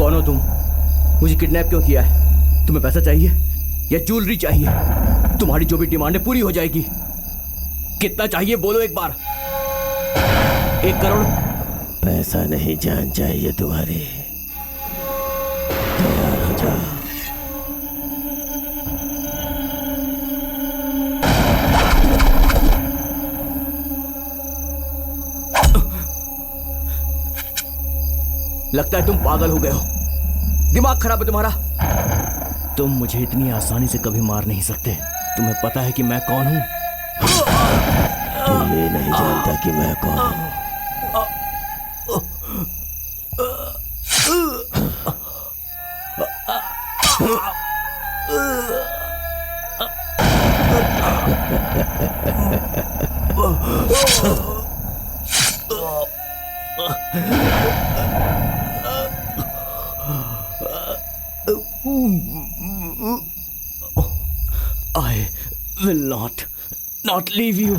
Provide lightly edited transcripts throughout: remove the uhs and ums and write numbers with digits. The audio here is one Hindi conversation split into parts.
कौन हो तुम? मुझे किडनैप क्यों किया है? तुम्हें पैसा चाहिए या ज्वेलरी चाहिए? तुम्हारी जो भी डिमांड है पूरी हो जाएगी। कितना चाहिए बोलो एक बार। 1 करोड़? पैसा नहीं, जान चाहिए तुम्हारी। तैयार हो जाओ। लगता है तुम पागल हो गए हो। दिमाग खराब है तुम्हारा। तुम मुझे इतनी आसानी से कभी मार नहीं सकते। तुम्हें पता है कि मैं कौन हूं? तुम ये नहीं जानता कि मैं कौन हूं। I will not leave you.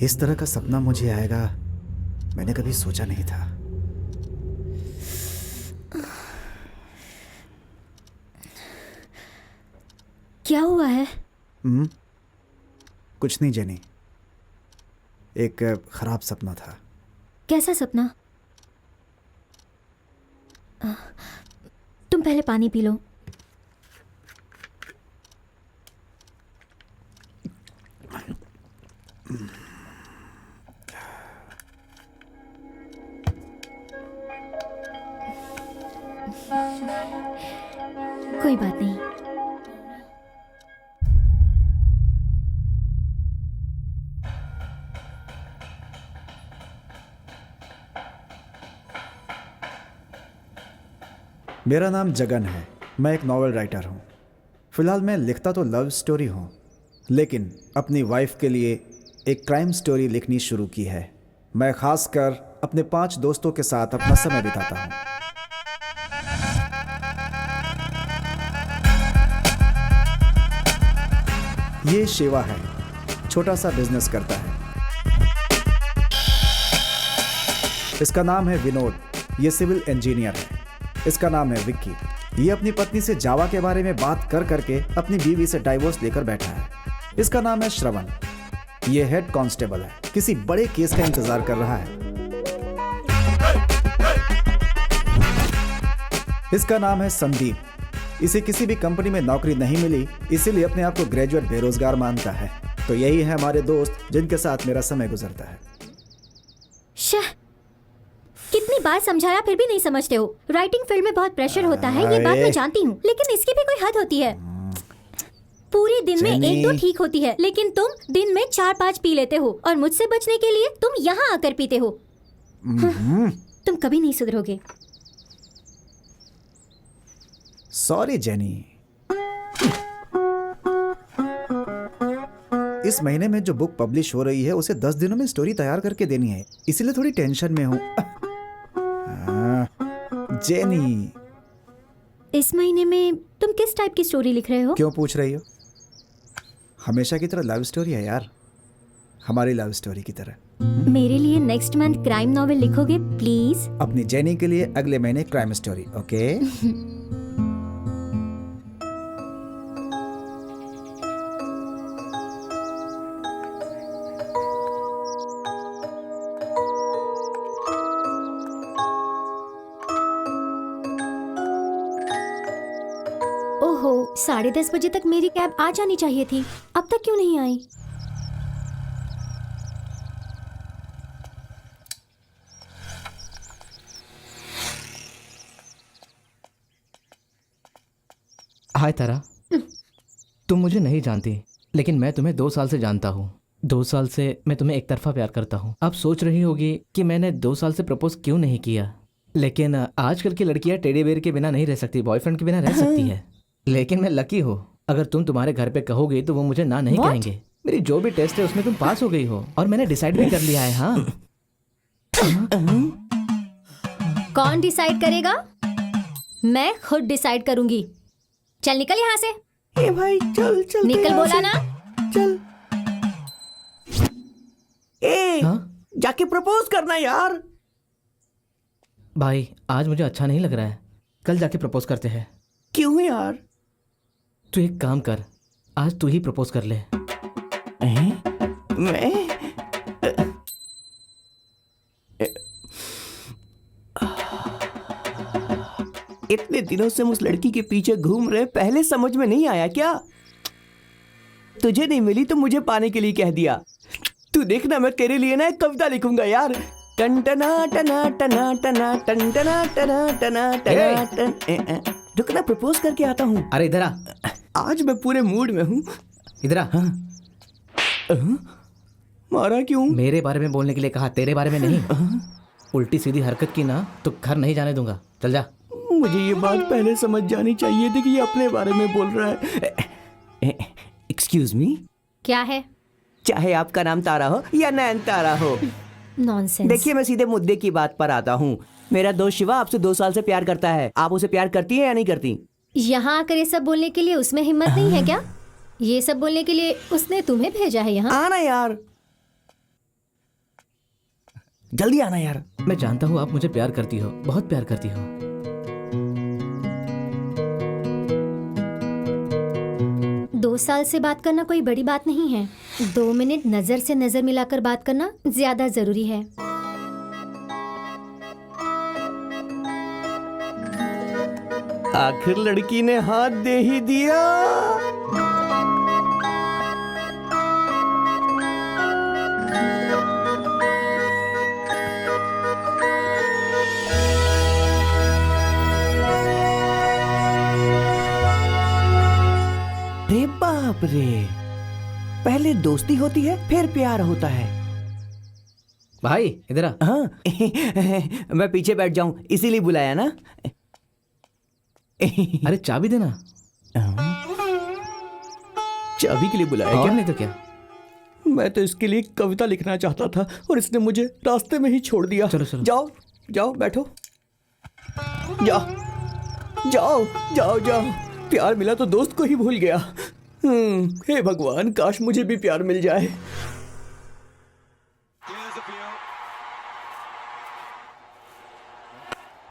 इस तरह का सपना मुझे आएगा मैंने कभी सोचा नहीं था। क्या हुआ है? कुछ नहीं जेनी, एक खराब सपना था। कैसा सपना? तुम पहले पानी पी लो। कोई बात नहीं। मेरा नाम जगन है। मैं एक नॉवेल राइटर हूँ। फिलहाल मैं लिखता तो लव स्टोरी हूँ, लेकिन अपनी वाइफ के लिए एक क्राइम स्टोरी लिखनी शुरू की है। मैं खासकर अपने 5 दोस्तों के साथ अपना समय बिताता हूँ। ये शिवा है, छोटा सा बिजनेस करता है। इसका नाम है विनोद, ये सिविल इंजीनियर है। इसका नाम है विक्की, ये अपनी पत्नी से जावा के बारे में बात कर करके अपनी बीवी से डाइवोर्स लेकर बैठा है। इसका नाम है श्रवण, ये हेड कांस्टेबल है, किसी बड़े केस का इंतजार कर रहा है। इसका नाम है संदीप, इसे किसी भी कंपनी में नौकरी नहीं मिली, इसीलिए अपने आप को ग्रेजुएट बेरोजगार मानता है। तो यही है हमारे दोस्त जिनके साथ मेरा समय गुजरता है। कितनी बार समझाया फिर भी नहीं समझते हो। राइटिंग फील्ड में बहुत प्रेशर होता है, ये बात मैं जानती हूँ, लेकिन इसकी भी कोई हद होती है। पूरे दिन में 1-2 ठीक होती है, लेकिन तुम दिन में 4-5 पी लेते हो और मुझसे बचने के लिए तुम यहाँ आकर पीते हो। तुम कभी नहीं सुधरोगे। Sorry jenny. इस महीने में जो बुक पब्लिश हो रही है उसे 10 दिनों में स्टोरी तैयार करके देनी है, इसीलिए थोड़ी टेंशन में हूँ। जेनी, इस महीने में तुम किस टाइप की स्टोरी लिख रहे हो? क्यों पूछ रही हो? हमेशा की तरह लव स्टोरी है यार, हमारी लव स्टोरी की तरह। मेरे लिए नेक्स्ट मंथ क्राइम नॉवेल लिखोगे प्लीज? अपनी जेनी के लिए अगले महीने क्राइम स्टोरी, ओके? ओहो, 10:30 बजे तक मेरी कैब आ जानी चाहिए थी, अब तक क्यों नहीं आई? हाय तारा, तुम मुझे नहीं जानती, लेकिन मैं तुम्हें 2 साल से जानता हूँ। 2 साल से मैं तुम्हें एक तरफा प्यार करता हूँ। आप सोच रही होगी कि मैंने 2 साल से प्रपोज क्यों नहीं किया, लेकिन आजकल की लड़कियां टेडी बेयर के बिना नहीं रह सकती, बॉयफ्रेंड के बिना रह सकती है। लेकिन मैं लकी हूँ, अगर तुम तुम्हारे घर पे कहोगे तो वो मुझे ना नहीं What? कहेंगे। मेरी जो भी टेस्ट है उसमें तुम पास हो गई हो और मैंने डिसाइड भी कर लिया है। हाँ कौन डिसाइड करेगा? मैं खुद डिसाइड करूंगी। चल निकल यहाँ से। ए भाई चल चल निकल बोला ना। चल। ए हाँ? जाके प्रपोज करना यार। भाई आज मुझे अच्छा नहीं लग रहा है, कल जाके प्रपोज करते हैं। क्यों यार? तू एक काम कर, आज तू ही प्रपोज कर ले। मैं इतने दिनों से उस लड़की के पीछे घूम रहे, पहले समझ में नहीं आया क्या? तुझे नहीं मिली तो मुझे पाने के लिए कह दिया। तू देखना मैं तेरे लिए ना एक कविता लिखूंगा यार। टन टना टना टना टना टन टना टना टना टना टन। रुकना, प्रपोज करके आता हूँ। अरे इधर आ, आज मैं पूरे मूड में हूँ। इधर आ। मारा क्यों? मेरे बारे में बोलने के लिए कहा, तेरे बारे में नहीं। उल्टी सीधी हरकत की ना तो घर नहीं जाने दूंगा। चल जा। मुझे ये बात पहले समझ जानी चाहिए थी कि ये अपने बारे में बोल रहा है। एक्सक्यूज मी, क्या है? चाहे आपका नाम तारा हो या नैन तारा हो, नॉनसेंस। देखिए मैं सीधे मुद्दे की बात पर आता हूँ। मेरा दोस्त शिवा आपसे 2 साल से प्यार करता है। आप उसे प्यार करती है या नहीं करती? यहाँ आकर ये सब बोलने के लिए उसमें हिम्मत नहीं है क्या? ये सब बोलने के लिए उसने तुम्हें भेजा है यहाँ? आना यार, जल्दी आना यार। मैं जानता हूँ आप मुझे प्यार करती हो, बहुत प्यार करती हो। 2 साल से बात करना कोई बड़ी बात नहीं है। 2 मिनट नजर से नजर मिलाकर बात करना ज्यादा जरूरी है। आखिर लड़की ने हाथ दे ही दिया। रे बाप रे, पहले दोस्ती होती है फिर प्यार होता है। भाई इधर आ। हाँ मैं पीछे बैठ जाऊं इसीलिए बुलाया ना। अरे चाबी देना। चाबी के लिए बुलाया और क्या? नहीं तो क्या। मैं तो इसके लिए कविता लिखना चाहता था और इसने मुझे रास्ते में ही छोड़ दिया। चलो, चलो। जाओ जाओ बैठो। जाओ जाओ जाओ जाओ। प्यार मिला तो दोस्त को ही भूल गया। हे भगवान, काश मुझे भी प्यार मिल जाए।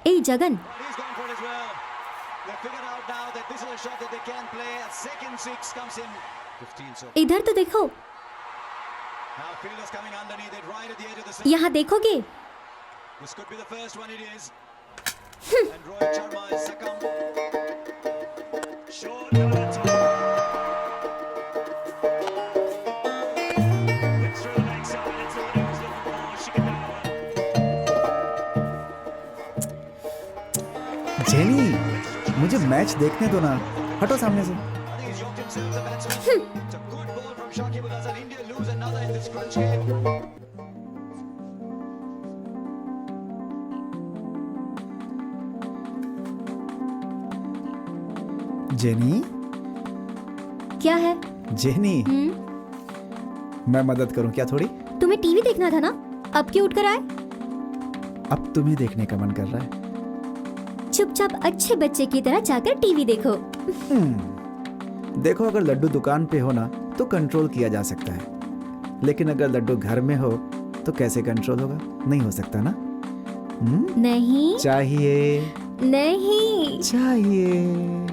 ए Jagan, He's gone for it as well. They've figured out now that this is a shot that they can play. A second 6 comes in. 15 so. इधर तो देखो। Now fielders coming underneath it right at the edge of the center. यहाँ देखोगे? This could be the first one it is. And Rohit Sharma has succumbed. Short over the top. It's through the leg side. It's the one he was looking for. Shikadawa. Jenny, मुझे मैच देखने दो ना। हटो सामने से। I think he's yoked himself the batsman. It's a good ball from Shakib Al Hasan. India lose another in this crunch game. Jenny, क्या है? जेनी, मैं मदद करूं क्या थोड़ी? तुम्हें टीवी देखना था ना, अब क्यों उठकर आए? अब तुम्हें देखने का मन कर रहा है। चुपचाप अच्छे बच्चे की तरह जाकर टीवी देखो। देखो, अगर लड्डू दुकान पे हो ना तो कंट्रोल किया जा सकता है, लेकिन अगर लड्डू घर में हो तो कैसे कंट्रोल होगा? नहीं हो सकता ना। नहीं चाहिए नहीं। चाहिए।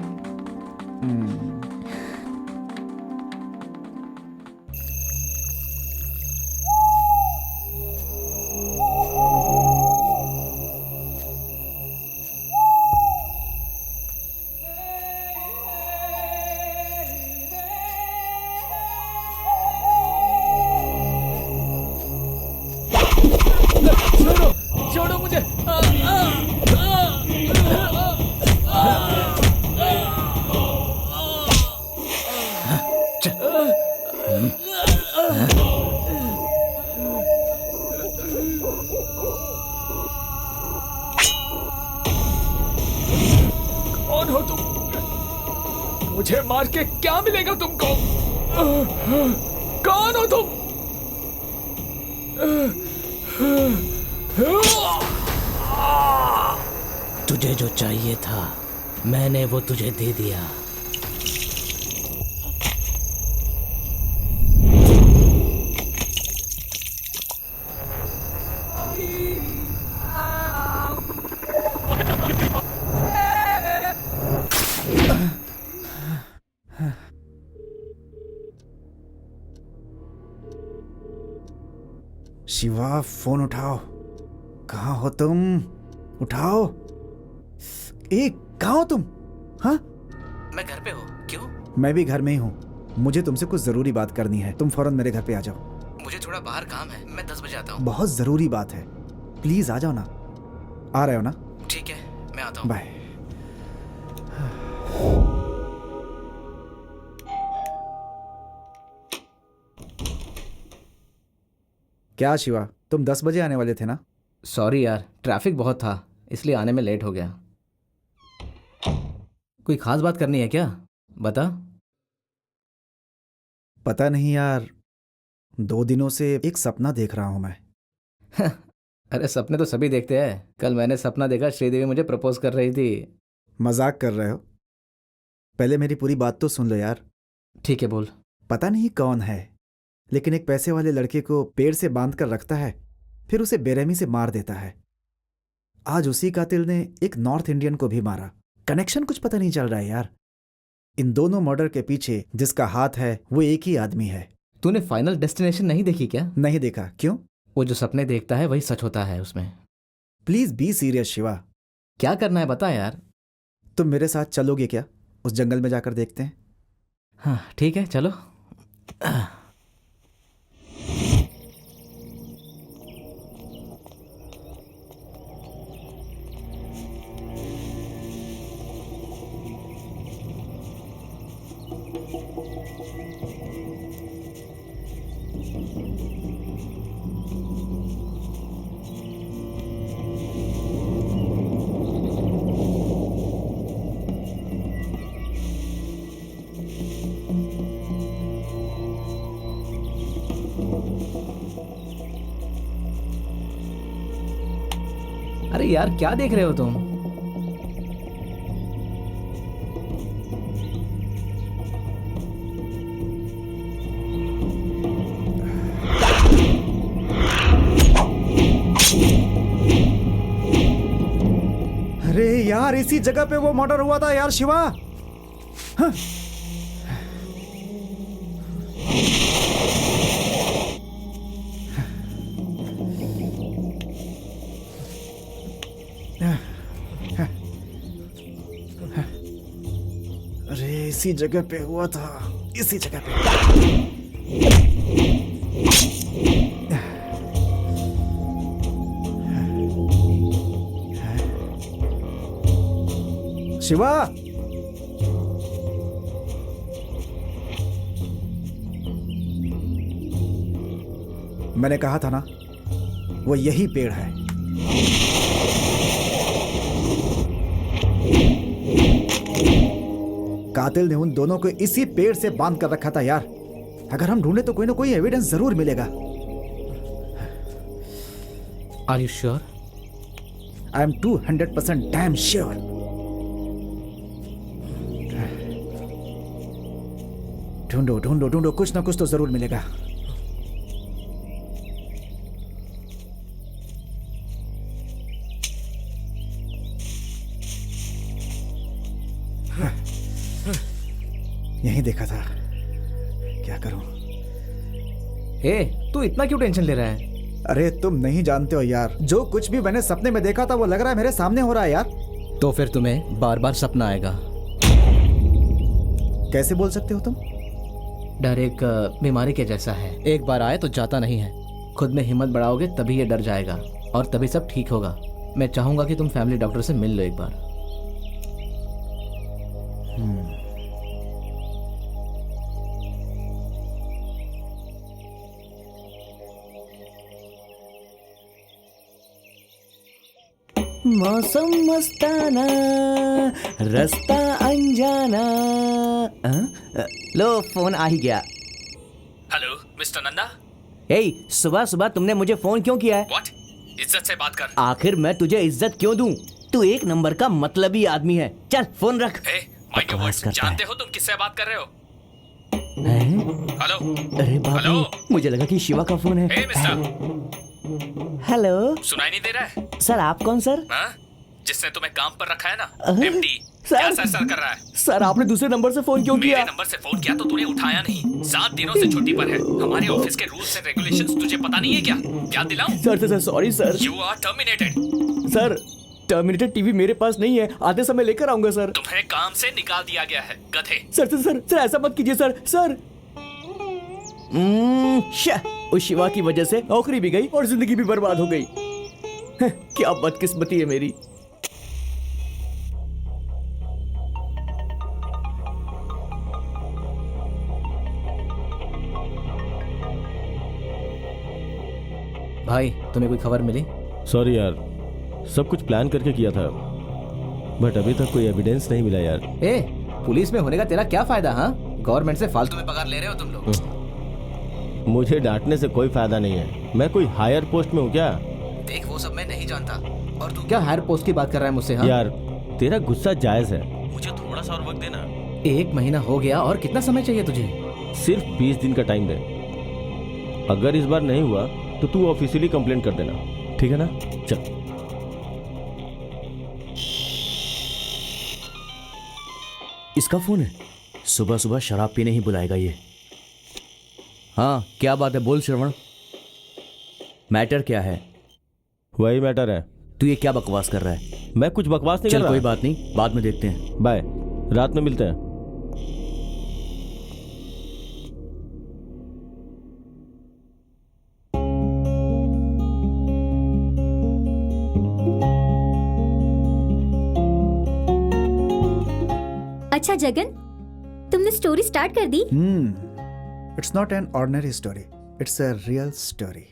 छोड़ो मुझे। मुझे मार के क्या मिलेगा तुमको? कौन हो तुम? तुझे जो चाहिए था मैंने वो तुझे दे दिया। शिवा, फोन उठाओ। कहाँ हो तुम? उठाओ। कहाँ हो तुम? हाँ, मैं घर पे हूँ। क्यों? मैं भी घर में ही हूँ। मुझे तुमसे कुछ जरूरी बात करनी है। तुम फौरन मेरे घर पे आ जाओ। मुझे थोड़ा बाहर काम है, मैं 10 बजे आता हूँ। बहुत जरूरी बात है, प्लीज आ जाओ ना। आ रहे हो ना? ठीक है, मैं आता हूँ। बाय। क्या शिवा, तुम 10 बजे आने वाले थे ना? सॉरी यार, ट्रैफिक बहुत था इसलिए आने में लेट हो गया। कोई खास बात करनी है क्या? बता। पता नहीं यार, 2 दिनों से एक सपना देख रहा हूं मैं। अरे सपने तो सभी देखते हैं। कल मैंने सपना देखा, श्रीदेवी मुझे प्रपोज कर रही थी। मजाक कर रहे हो? पहले मेरी पूरी बात तो सुन लो यार। ठीक है, बोल। पता नहीं कौन है, लेकिन एक पैसे वाले लड़के को पेड़ से बांध कर रखता है, फिर उसे बेरहमी से मार देता है। आज उसी कातिल ने एक नॉर्थ इंडियन को भी मारा। कनेक्शन कुछ पता नहीं चल रहा है यार। इन दोनों मर्डर के पीछे जिसका हाथ है वो एक ही आदमी है। तूने फाइनल डेस्टिनेशन नहीं देखी क्या? नहीं देखा। क्यों? वो जो सपने देखता है वही सच होता है उसमें। Please be serious Shiva. क्या करना है बता यार। तुम मेरे साथ चलोगे क्या? उस जंगल में जाकर देखते हैं। हाँ ठीक है, चलो। अरे यार क्या देख रहे हो तुम? अरे यार, इसी जगह पे वो मर्डर हुआ था यार शिवा। हाँ। अरे इसी जगह पे हुआ था, इसी जगह पे। शिवा, मैंने कहा था ना, वो यही पेड़ है। कातिल ने उन दोनों को इसी पेड़ से बांध कर रखा था यार। अगर हम ढूंढे तो कोई ना कोई एविडेंस जरूर मिलेगा। Are you sure? I am 200% damn sure. ढूंढो ढूंढो ढूंढो, कुछ ना कुछ तो जरूर मिलेगा। यहीं देखा था। क्या करूं? तू इतना क्यों टेंशन ले रहा है? अरे तुम नहीं जानते हो यार, जो कुछ भी मैंने सपने में देखा था वो लग रहा है मेरे सामने हो रहा है यार। तो फिर तुम्हें बार बार सपना आएगा। कैसे बोल सकते हो तुम? डर एक बीमारी के जैसा है, एक बार आए तो जाता नहीं है। खुद में हिम्मत बढ़ाओगे तभी ये डर जाएगा और तभी सब ठीक होगा। मैं चाहूंगा कि तुम फैमिली डॉक्टर से मिल लो एक बार। मौसम मस्ताना, रास्ता अनजाना, लो फोन आ ही गया। Hello mister Nanda. हे, सुबह सुबह तुमने मुझे फोन क्यों किया है? व्हाट? इज्जत से बात कर। आखिर मैं तुझे इज्जत क्यों दूं? तू एक नंबर का मतलबी आदमी है। चल फोन रख। ए, माइंड योर वर्ड्स। करता जानते हो तुम किससे बात कर रहे हो? हैं? हेलो अरे बाप रे, हेलो? मुझे लगा कि शिवा का फोन है। ए मिस्टर, हेलो सुनाई नहीं दे रहा है? सर, आप कौन सर? हाँ? जिसने तुम्हें काम पर रखा है ना, अरे, एमडी, सर। क्या सर कर रहा है? सर, आपने दूसरे नंबर से फोन क्यों मेरे किया? नंबर से फोन किया तो तूने उठाया नहीं। 7 दिनों से छुट्टी पर है। हमारे ऑफिस के रूल्स एंड रेगुलेशंस तुझे पता नहीं है क्या? क्या दिलाऊं? Sir sorry sir. You are terminated. Sir, terminated TV मेरे पास नहीं है, आते समय लेकर आऊंगा सर। तुम्हें काम से निकाल दिया गया है, गधे। सर ऐसा मत कीजिए सर। उस शिवा की वजह से नौकरी भी गई और जिंदगी भी बर्बाद हो गई। क्या बदकिस्मती है मेरी। भाई, तुम्हें कोई खबर मिली? सॉरी यार, सब कुछ प्लान करके किया था, बट अभी तक कोई एविडेंस नहीं मिला यार। ए, पुलिस में होने का तेरा क्या फायदा? हाँ, गवर्नमेंट से फालतू में पगार ले रहे हो तुम लोग। मुझे डांटने से कोई फायदा नहीं है, मैं कोई हायर पोस्ट में हूँ क्या? देख, वो सब मैं नहीं जानता। और तू क्या हायर पोस्ट की बात कर रहा है मुझसे? हाँ? यार, तेरा गुस्सा जायज है, मुझे थोड़ा सा और वक्त देना। 1 महीना हो गया और कितना समय चाहिए तुझे? सिर्फ 20 दिन का टाइम दे। अगर इस बार नहीं हुआ तो तू ऑफिशियली कंप्लेंट कर देना, ठीक है ना? चल। इसका फोन है। सुबह सुबह शराब पीने ही बुलाएगा ये। हाँ, क्या बात है? बोल श्रवण, मैटर क्या है? वही मैटर है। तू ये क्या बकवास कर रहा है? मैं कुछ बकवास नहीं कर चल रहा। कोई बात नहीं, बाद में देखते हैं। बाय, रात में मिलते हैं। अच्छा जगन, तुमने स्टोरी स्टार्ट कर दी? It's not an ordinary story, it's a real story.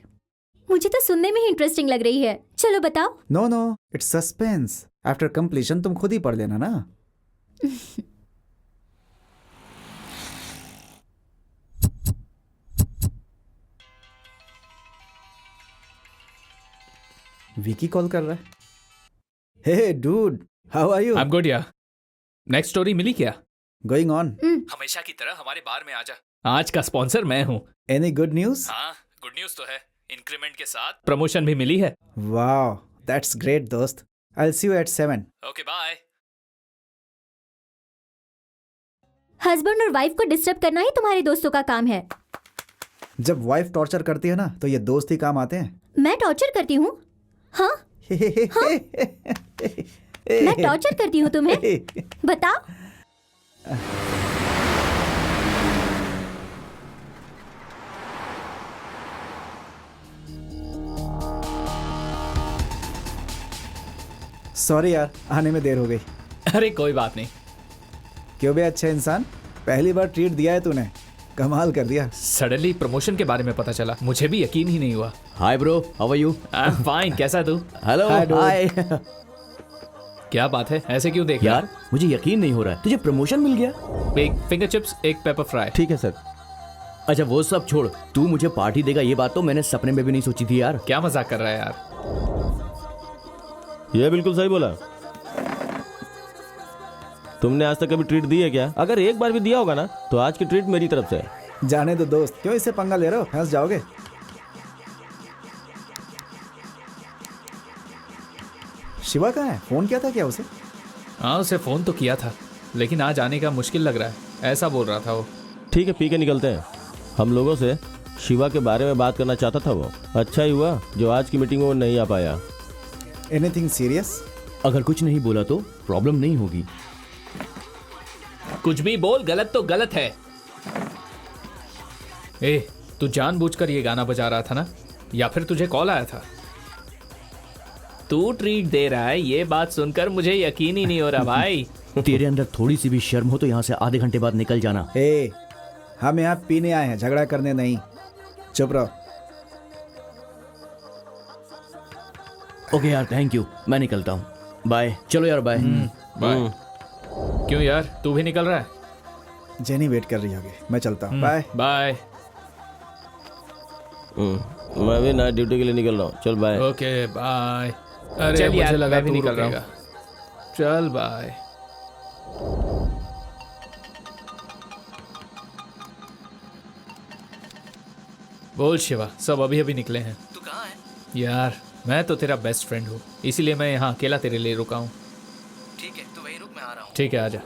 मुझे तो सुनने में ही इंटरेस्टिंग लग रही है। चलो बताओ। No, it's suspense. After completion तुम खुद ही पढ़ लेना ना। विकी कॉल कर रहा है। Hey dude, how are you? I am good यार। नेक्स्ट स्टोरी मिली क्या? Going on. हमेशा की तरह हमारे बार में आजा। आज का स्पॉन्सर मैं हूँ। Any good news? हाँ, गुड न्यूज तो है। इंक्रीमेंट के साथ प्रमोशन भी मिली है। वाओ, दैट्स ग्रेट दोस्त। I will see you at 7। Okay bye. Husband और वाइफ को डिस्टर्ब करना ही तुम्हारे दोस्तों का काम है। जब वाइफ टॉर्चर करती है ना, तो ये दोस्त ही काम आते हैं। मैं टॉर्चर करती हूँ? हाँ, मैं टॉर्चर करती हूँ तुम्हें? बताओ। सॉरी यार, आने में देर हो गई। अरे कोई बात नहीं। क्यों बे अच्छा इंसान, पहली बार ट्रीट दिया है तूने, कमाल कर दिया। सडनली प्रमोशन के बारे में पता चला, मुझे भी यकीन ही नहीं हुआ। Hi bro, how are you? I am fine. कैसा तू? Hello, Hi, dude. हाय। क्या बात है, ऐसे क्यों देख रहा यार, मुझे यकीन नहीं हो रहा है, तुझे प्रमोशन मिल गया? है? एक फिंगर चिप्स, एक पेपर फ्राई। ठीक है सर। अच्छा वो सब छोड़, तू मुझे पार्टी देगा ये बात तो मैंने सपने में भी नहीं सोची थी यार। क्या मजाक कर रहा है यार? ये बिल्कुल सही बोला। तुमने आज तक कभी ट्रीट दी है क्या? अगर एक बार भी दिया होगा ना, तो आज की ट्रीट मेरी तरफ से है। जाने दो दोस्त, क्यों इससे पंगा ले रहे हो, फंस जाओगे। शिवा कहाँ है? फोन किया था क्या उसे? हाँ, उसे फोन तो किया था, लेकिन आज आने का मुश्किल लग रहा है, ऐसा बोल रहा था वो। ठीक है, पी के निकलते हैं। हम लोगों से शिवा के बारे में बात करना चाहता था वो। अच्छा ही हुआ जो आज की मीटिंग में वो नहीं आ पाया। Anything serious? अगर कुछ नहीं बोला तो प्रॉब्लम नहीं होगी। कुछ भी बोल, गलत तो गलत है। ए, तू जानबूझकर ये गाना बजा रहा था ना, या फिर तुझे कॉल आया था? तू ट्रीट दे रहा है, ये बात सुनकर मुझे यकीन ही नहीं हो रहा भाई। तेरे अंदर थोड़ी सी भी शर्म हो तो यहाँ से आधे घंटे बाद निकल जाना। हे, हम यहाँ पीने आए हैं, झगड़ा करने नहीं। चुप रहो। ओके यार, थैंक यू, मैं निकलता हूँ। बाय। चलो यार, बाय। बाय। क्यों यार, तू भी निकल रहा है? जेनी वेट कर रही होगी, मैं चलता हूँ, बाय। बाय। मैं भी नाइट ड्यूटी के लिए निकल रहा हूँ, चल बाय। Okay bye. अरे चल यार, मुझे लगा मैं भी तू निकल रहा हूँ। रुकेगा। चल बाय। बोल शिवा, सब अभी अभी निकले हैं। तू कहाँ है? यार मैं तो तेरा बेस्ट फ्रेंड हूँ, इसीलिए मैं यहाँ अकेला तेरे लिए रुका हूँ। ठीक है, तू वहीं रुक, मैं आ रहा हूँ। ठीक है, आजा।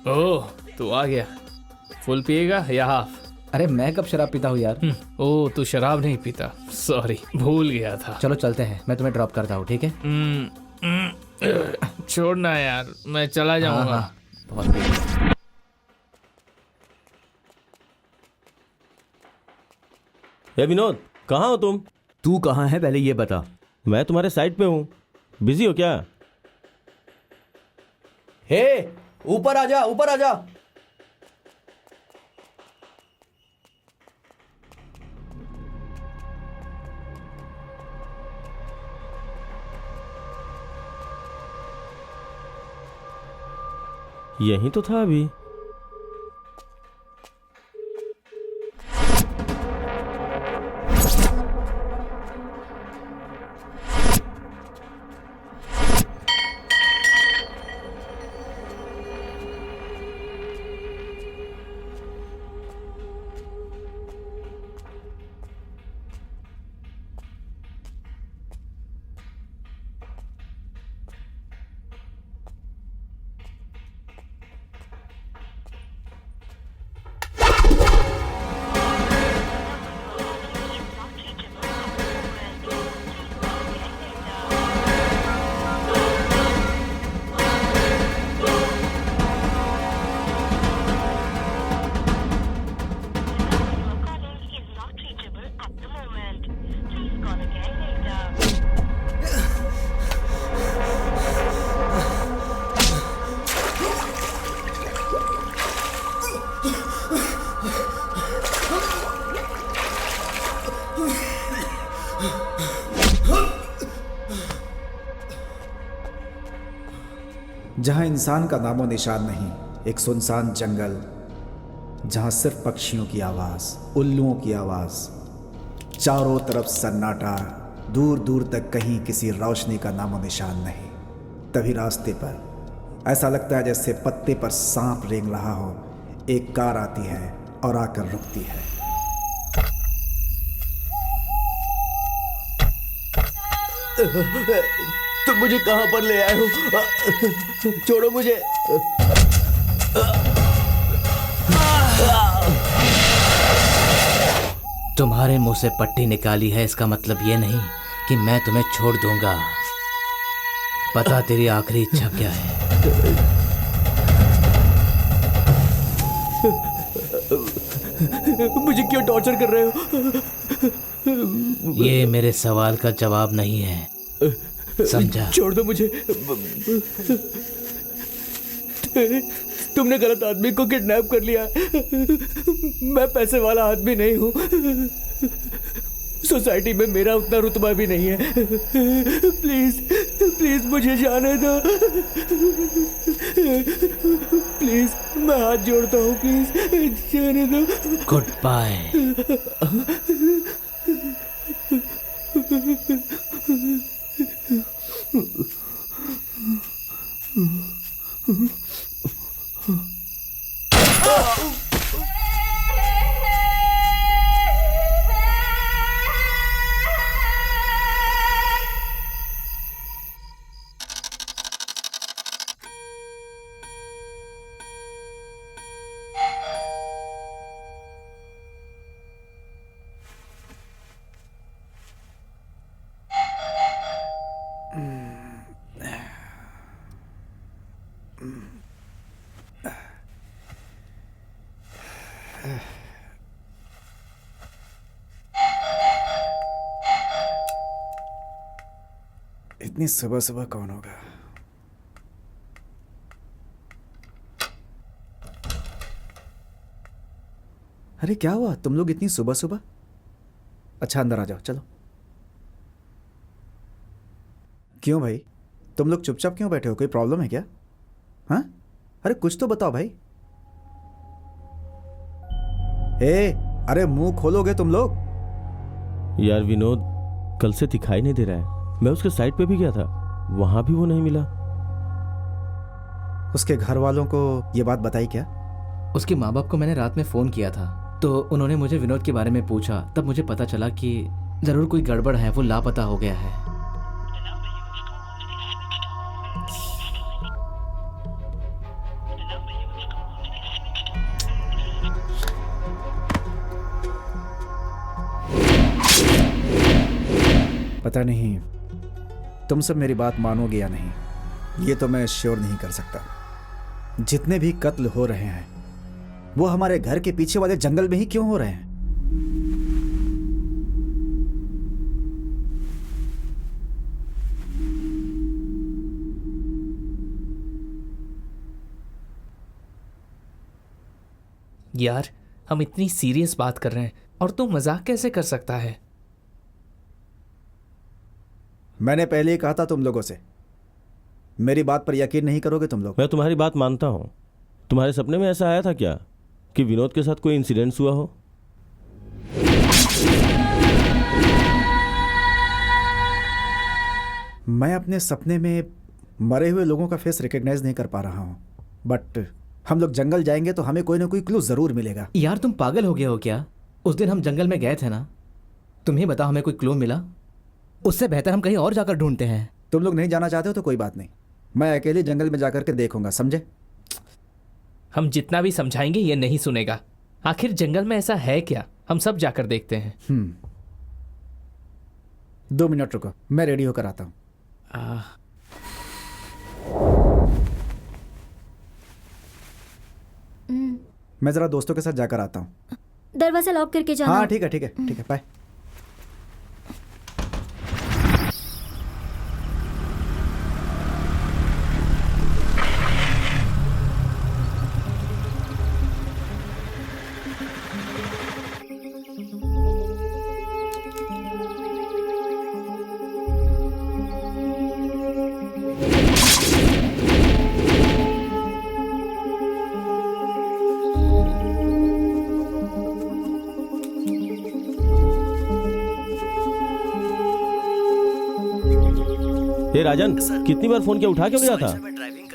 ओह, तू आ गया। फुल पिएगा या हाफ? अरे मैं कब शराब पीता हूँ यार। ओह, तू शराब नहीं पीता, सॉरी भूल गया था। चलो चलते हैं, मैं तुम्हें ड्रॉप करता हूँ, ठीक है? छोड़ना यार, मैं चला जाऊंगा। हाँ, बहुत बढ़िया। ए विनोद, कहाँ हो तुम? तू कहाँ है पहले ये बता। मैं तुम्हारे साइड पे हूँ, बिजी हो क्या? हे, ऊपर आजा, ऊपर आजा। यही तो था अभी। जहाँ इंसान का नामो निशान नहीं, एक सुनसान जंगल, जहाँ सिर्फ पक्षियों की आवाज़, उल्लुओं की आवाज़, चारों तरफ सन्नाटा, दूर दूर तक कहीं किसी रोशनी का नामो निशान नहीं। तभी रास्ते पर ऐसा लगता है जैसे पत्ते पर सांप रेंग रहा हो। एक कार आती है और आकर रुकती है। तुम मुझे कहां पर ले आए हो? छोड़ो मुझे। तुम्हारे मुंह से पट्टी निकाली है, इसका मतलब ये नहीं कि मैं तुम्हें छोड़ दूंगा। पता तेरी आखिरी इच्छा क्या है? मुझे क्यों टॉर्चर कर रहे हो? ये मेरे सवाल का जवाब नहीं है, समझा? छोड़ दो मुझे। तुमने गलत आदमी को किडनैप कर लिया। मैं पैसे वाला आदमी नहीं हूँ। सोसाइटी में मेरा उतना रुतबा भी नहीं है। प्लीज प्लीज मुझे जाने दो। प्लीज, मैं हाथ जोड़ता हूँ, प्लीज जाने दो। Goodbye. इतनी सुबह सुबह कौन होगा? अरे क्या हुआ, तुम लोग इतनी सुबह सुबह? अच्छा अंदर आ जाओ, चलो। क्यों भाई, तुम लोग चुपचाप क्यों बैठे हो? कोई प्रॉब्लम है क्या? हाँ, अरे कुछ तो बताओ भाई। अरे मुंह खोलोगे तुम लोग? यार विनोद कल से दिखाई नहीं दे रहा है। मैं उसके साइट पे भी गया था, वहां भी वो नहीं मिला। उसके घर वालों को ये बात बताई क्या? उसके माँ बाप को मैंने रात में फ़ोन किया था, तो उन्होंने मुझे विनोद के बारे में पूछा। तब मुझे पता चला कि ज़रूर कोई गड़बड़ है, वो लापता हो गया है। पता नहीं तुम सब मेरी बात मानोगे या नहीं, ये तो मैं श्योर नहीं कर सकता। जितने भी कत्ल हो रहे हैं वो हमारे घर के पीछे वाले जंगल में ही क्यों हो रहे हैं? यार हम इतनी सीरियस बात कर रहे हैं और तू मजाक कैसे कर सकता है? मैंने पहले ही कहा था तुम लोगों से, मेरी बात पर यकीन नहीं करोगे तुम लोग। मैं तुम्हारी बात मानता हूँ। तुम्हारे सपने में ऐसा आया था क्या कि विनोद के साथ कोई इंसिडेंस हुआ हो? मैं अपने सपने में मरे हुए लोगों का फेस रिकॉग्नाइज नहीं कर पा रहा हूं, बट हम लोग जंगल जाएंगे तो हमें कोई ना कोई क्लू जरूर मिलेगा। यार तुम पागल हो गए हो क्या? उस दिन हम जंगल में गए थे ना, तुम ही बताओ हमें कोई क्लू मिला? उससे बेहतर हम कहीं और जाकर ढूंढते हैं। तुम लोग नहीं जाना चाहते हो तो कोई बात नहीं, मैं अकेले जंगल में जाकर के देखूंगा, समझे? हम जितना भी समझाएंगे ये नहीं सुनेगा। आखिर जंगल में ऐसा है क्या? हम सब जाकर देखते हैं। 2 मिनट रुको, मैं रेडी होकर आता हूं। मैं जरा दोस्तों के साथ जाकर आता हूं। दरवाजा लॉक करके जाना। हाँ ठीक है ठीक है ठीक है, बाय। हे राजन, कितनी बार फोन किया, उठा क्यों नहीं रहा था?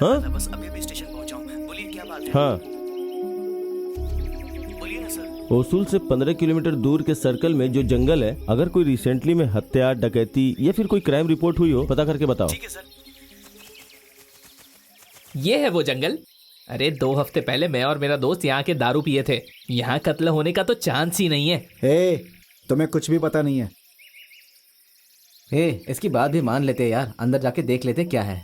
हाँ? बस अभी अभी स्टेशन पहुंचा हूं। बोलिए क्या बात है? हाँ, बोलिए ना सर। ओसूल से 15 किलोमीटर दूर के सर्कल में जो जंगल है, अगर कोई रिसेंटली में हत्या, डकैती या फिर कोई क्राइम रिपोर्ट हुई हो, पता करके बताओ। ठीक है सर। ये है वो जंगल। अरे 2 हफ्ते पहले मैं और मेरा दोस्त यहाँ के दारू पिए थे। यहाँ कत्ल होने का तो चांस ही नहीं है। हे, तुम्हें कुछ भी पता नहीं है। इसकी बात भी मान लेते यार, अंदर जाके देख लेते क्या है।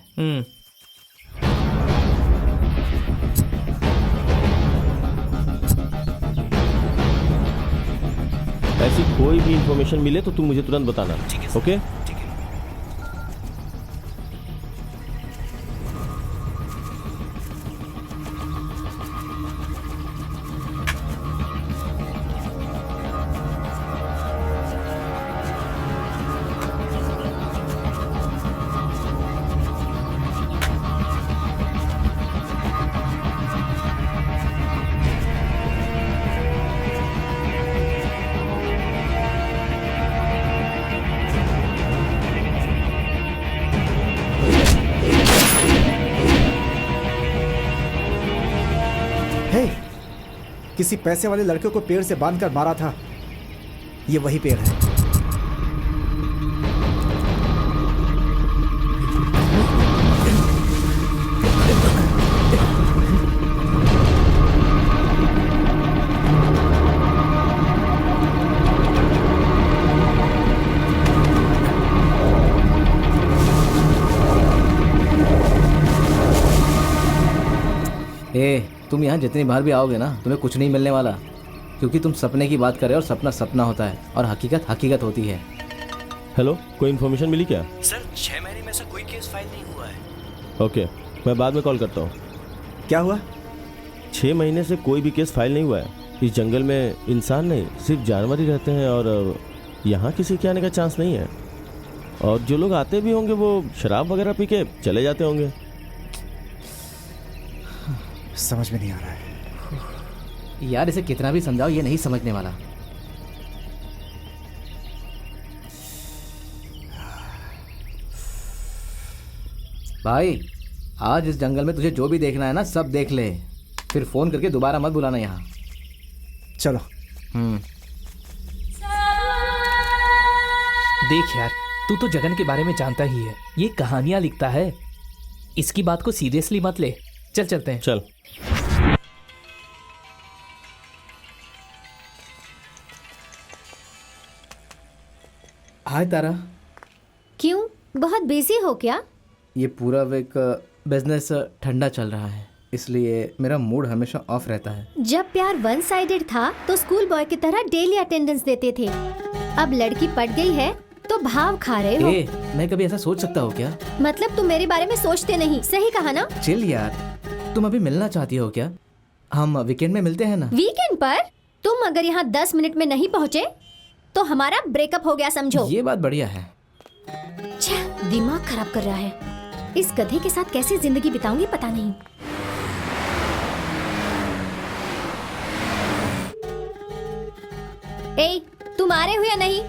ऐसी कोई भी इंफॉर्मेशन मिले तो तुम मुझे तुरंत बताना। ओके? किसी पैसे वाले लड़के को पेड़ से बांधकर मारा था, ये वही पेड़ है। तुम यहाँ जितनी बार भी आओगे ना, तुम्हें कुछ नहीं मिलने वाला, क्योंकि तुम सपने की बात कर रहे हो और सपना सपना होता है और हकीकत हकीकत होती है। हेलो, कोई इन्फॉर्मेशन मिली क्या? सर 6 महीने में ऐसा कोई केस फाइल नहीं हुआ है। ओके, मैं बाद में कॉल करता हूँ। क्या हुआ? 6 महीने से कोई भी केस फाइल नहीं हुआ है। इस जंगल में इंसान नहीं सिर्फ जानवर ही रहते हैं और यहाँ किसी के आने का चांस नहीं है। और जो लोग आते भी होंगे वो शराब वगैरह पी के चले जाते होंगे। समझ में नहीं आ रहा है। यार इसे कितना भी समझाओ ये नहीं समझने वाला। भाई आज इस जंगल में तुझे जो भी देखना है ना सब देख ले, फिर फोन करके दोबारा मत बुलाना यहाँ। चलो। देख यार, तू तो जगन के बारे में जानता ही है, ये कहानियां लिखता है, इसकी बात को सीरियसली मत ले। चल चलते हैं। चल। हाय तारा। क्यों, बहुत बिजी हो क्या? ये पूरा वीक बिजनेस ठंडा चल रहा है, इसलिए मेरा मूड हमेशा ऑफ रहता है। जब प्यार वन साइडेड था तो स्कूल बॉय की तरह डेली अटेंडेंस देते थे, अब लड़की पट गई है तो भाव खा रहे हो। मैं कभी ऐसा सोच सकता हूँ क्या? मतलब तुम मेरे बारे में सोचते नहीं, सही कहा ना? चिल यार, तुम अभी मिलना चाहती हो क्या? हम वीकेंड में मिलते हैं ना? वीकेंड पर? तुम अगर यहाँ 10 मिनट में नहीं पहुँचे तो हमारा ब्रेकअप हो गया समझो। ये बात बढ़िया है। छह, दिमाग खराब कर रहा है। इस गधे के साथ कैसे जिंदगी बिताऊंगी पता नहीं। ए, तुम आ रहे हो या नहीं?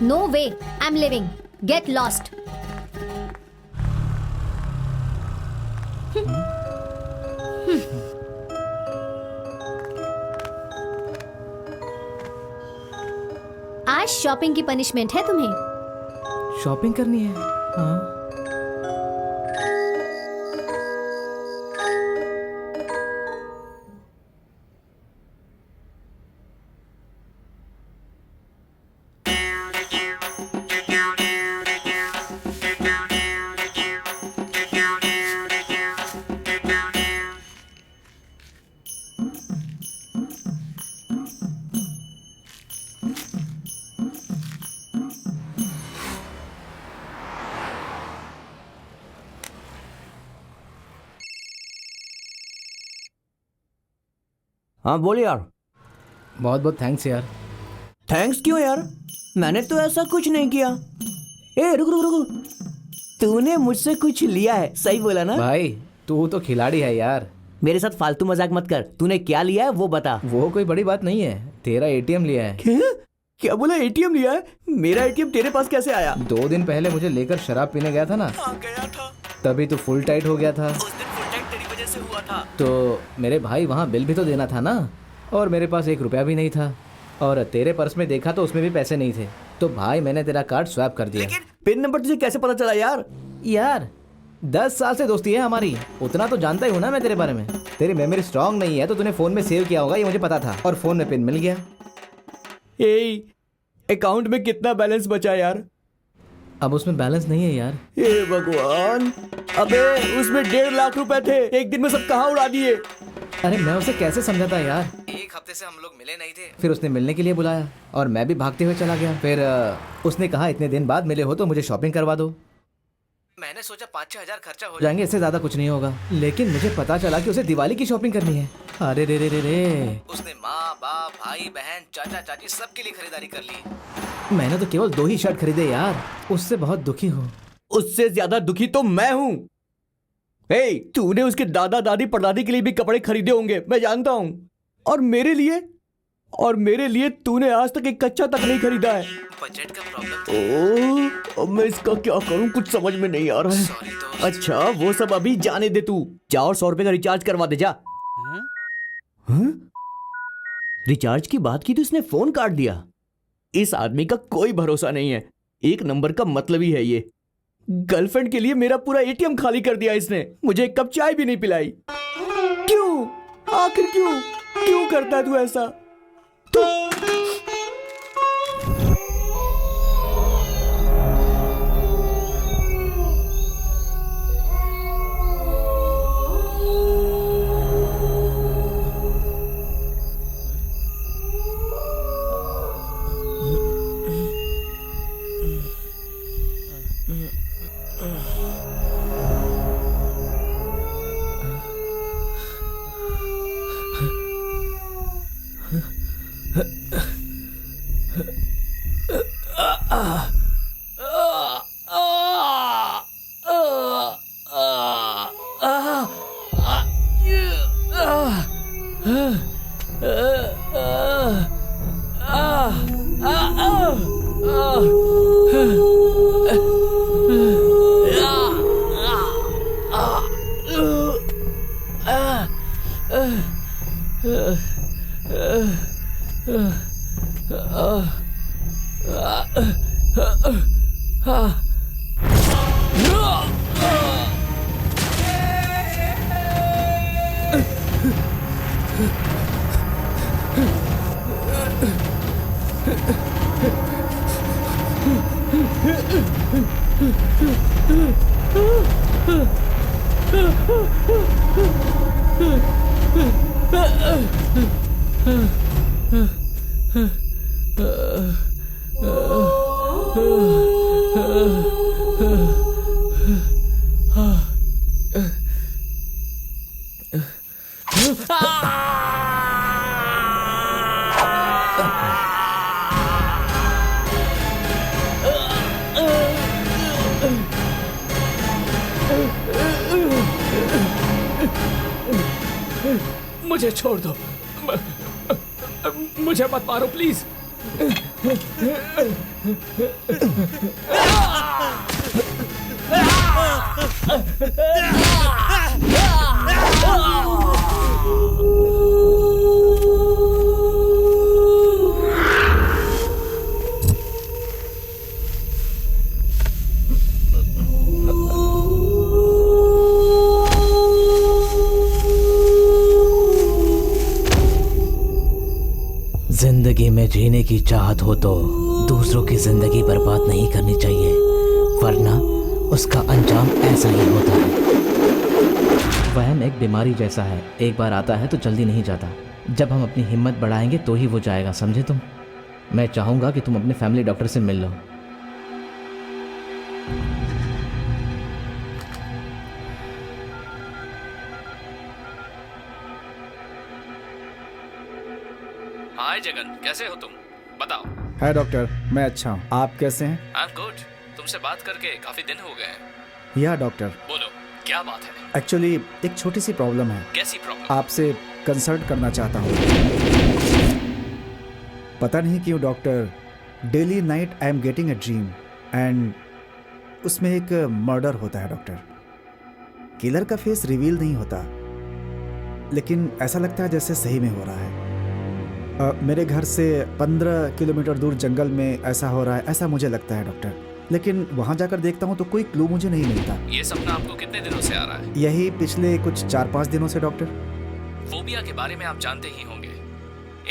No way, I am living, get lost. आज शॉपिंग की पनिशमेंट है तुम्हें। शॉपिंग करनी है? हाँ। हाँ बोल यार। बहुत बहुत थैंक्स यार। थैंक्स क्यों यार, मैंने तो ऐसा कुछ नहीं किया। ए रुक रुक रुक, तूने मुझसे कुछ लिया है, सही बोला ना? भाई तू तो खिलाड़ी है यार। मेरे साथ फालतू मजाक मत कर, तूने क्या लिया है वो बता। वो कोई बड़ी बात नहीं है, तेरा एटीएम लिया है। क्या बोला, एटीएम लिया है? मेरा एटीएम तेरे पास कैसे आया? 2 दिन पहले मुझे लेकर शराब पीने गया था ना। गया था। तभी तो फुल टाइट हो गया था। उस दिन फुल टाइट तेरी वजह से हुआ था। तो मेरे भाई वहाँ बिल भी तो देना था ना, और मेरे पास 1 रुपया भी नहीं था, और तेरे पर्स में देखा तो उसमें भी पैसे नहीं थे। तो भाई मैंने तेरा कार्ड स्वैप कर दिया। लेकिन पिन नंबर तुझे कैसे पता चला यार? यार 10 साल से दोस्ती है हमारी, उतना तो जानता ही हूँ ना मैं तेरे बारे में। तेरी मेमोरी स्ट्रांग नहीं है तो तूने फोन में सेव किया होगा, ये मुझे पता था, और फोन में पिन मिल गया। अकाउंट में कितना बैलेंस बचा यार? अब उसमें बैलेंस नहीं है यार। हे भगवान, अबे उसमें 1.5 लाख रुपए थे, एक दिन में सब कहाँ उड़ा दिए? अरे मैं उसे कैसे समझाता यार? 1 हफ्ते से हम लोग मिले नहीं थे। फिर उसने मिलने के लिए बुलाया और मैं भी भागते हुए चला गया। फिर उसने कहा इतने दिन बाद मिले हो तो मुझे शॉपिंग करवा दो। मैंने सोचा 5-6 हजार खर्चा हो जाएंगे, इससे ज्यादा कुछ नहीं होगा। लेकिन मुझे पता चला कि उसे दिवाली की शॉपिंग करनी है। अरे रे रे रे रे, उसने माँ बाप भाई बहन चाचा चाची सबके लिए खरीदारी कर ली। मैंने तो केवल 2 ही शर्ट खरीदे यार, उससे बहुत दुखी हूँ। उससे ज्यादा दुखी तो मैं हूँ। तूने उसके दादा दादी परदादी के लिए भी कपड़े खरीदे होंगे, मैं जानता हूँ। और मेरे लिए तूने आज तक एक कच्चा तक नहीं खरीदा है। बजट का प्रॉब्लम। अब मैं इसका क्या करूं, कुछ समझ में नहीं आ रहा है। सॉरी दोस्त। अच्छा वो सब अभी जाने दे, तू जा और 100 रुपए का रिचार्ज करवा दे, जा। रिचार्ज की बात की तो इसने फोन काट दिया। इस आदमी का कोई भरोसा नहीं है, एक नंबर का मतलब ही है ये। गर्लफ्रेंड के लिए मेरा पूरा एटीएम खाली कर दिया इसने, मुझे एक कप चाय भी नहीं पिलाई। क्यों, आखिर क्यों करता है तू ऐसा? तू मुझे छोड़ दो, मुझे मत मारो प्लीज। जिंदगी में जीने की चाहत हो तो दूसरों की जिंदगी बर्बाद नहीं करनी चाहिए, वरना उसका अंजाम ऐसा ही होता है। वहम एक बीमारी जैसा है, एक बार आता है तो जल्दी नहीं जाता। जब हम अपनी हिम्मत बढ़ाएंगे तो ही वो जाएगा, समझे तुम? मैं चाहूंगा कि तुम अपने फैमिली डॉक्टर से मिल लो। हाय जगन, कैसे हो तुम? बताओ। हाय डॉक्टर, मैं अच्छा हूँ, आप कैसे हैं? आई एम गुड। तुमसे बात करके काफी दिन हो गए हैं। या डॉक्टर, बोलो, क्या बात है? एक्चुअली एक छोटी सी प्रॉब्लम है, कैसी प्रॉब्लम? आपसे कंसल्ट करना चाहता हूँ। पता नहीं क्यों doctor, daily night I am getting a dream and उसमें एक मर्डर होता है डॉक्टर। किलर का फेस रिवील नहीं होता, लेकिन ऐसा लगता है जैसे सही में हो रहा है। मेरे घर से 15 किलोमीटर दूर जंगल में ऐसा हो रहा है, ऐसा मुझे लगता है डॉक्टर। लेकिन वहाँ जाकर देखता हूँ तो कोई क्लू मुझे नहीं मिलता। ये सपना आपको कितने दिनों से आ रहा है? यही पिछले कुछ 4-5 दिनों से डॉक्टर। फोबिया के बारे में आप जानते ही होंगे।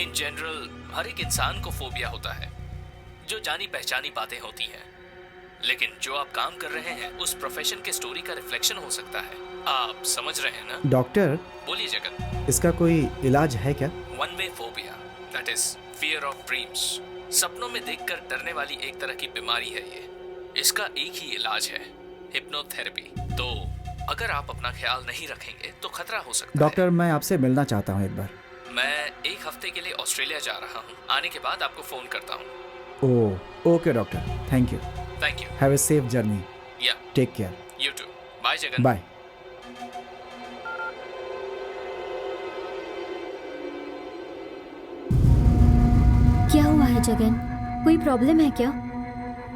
इन जनरल हर एक इंसान को फोबिया होता है, जो जानी पहचानी बातें होती हैं। लेकिन जो आप काम कर रहे हैं उस प्रोफेशन के स्टोरी का रिफ्लेक्शन हो सकता है। आप समझ रहे हैं ना? डॉक्टर, बोलिए जगन। इसका कोई इलाज है क्या? One way phobia, that is fear of dreams. सपनों में देखकर डरने वाली एक तरह की बीमारी है ये। इसका एक ही इलाज है, हिप्नोथेरेपी। तो अगर आप अपना ख्याल नहीं रखेंगे तो खतरा हो सकता है। डॉक्टर, मैं आपसे मिलना चाहता हूँ एक बार। मैं एक हफ्ते के लिए ऑस्ट्रेलिया जा रहा हूँ। आने के बाद आपको फोन करता हूँ। Oh, okay doctor, thank you. Thank you. Have a safe journey. Yeah, take care. You too. Bye Jagan. Bye. क्या हुआ है जगन? कोई प्रॉब्लम है क्या?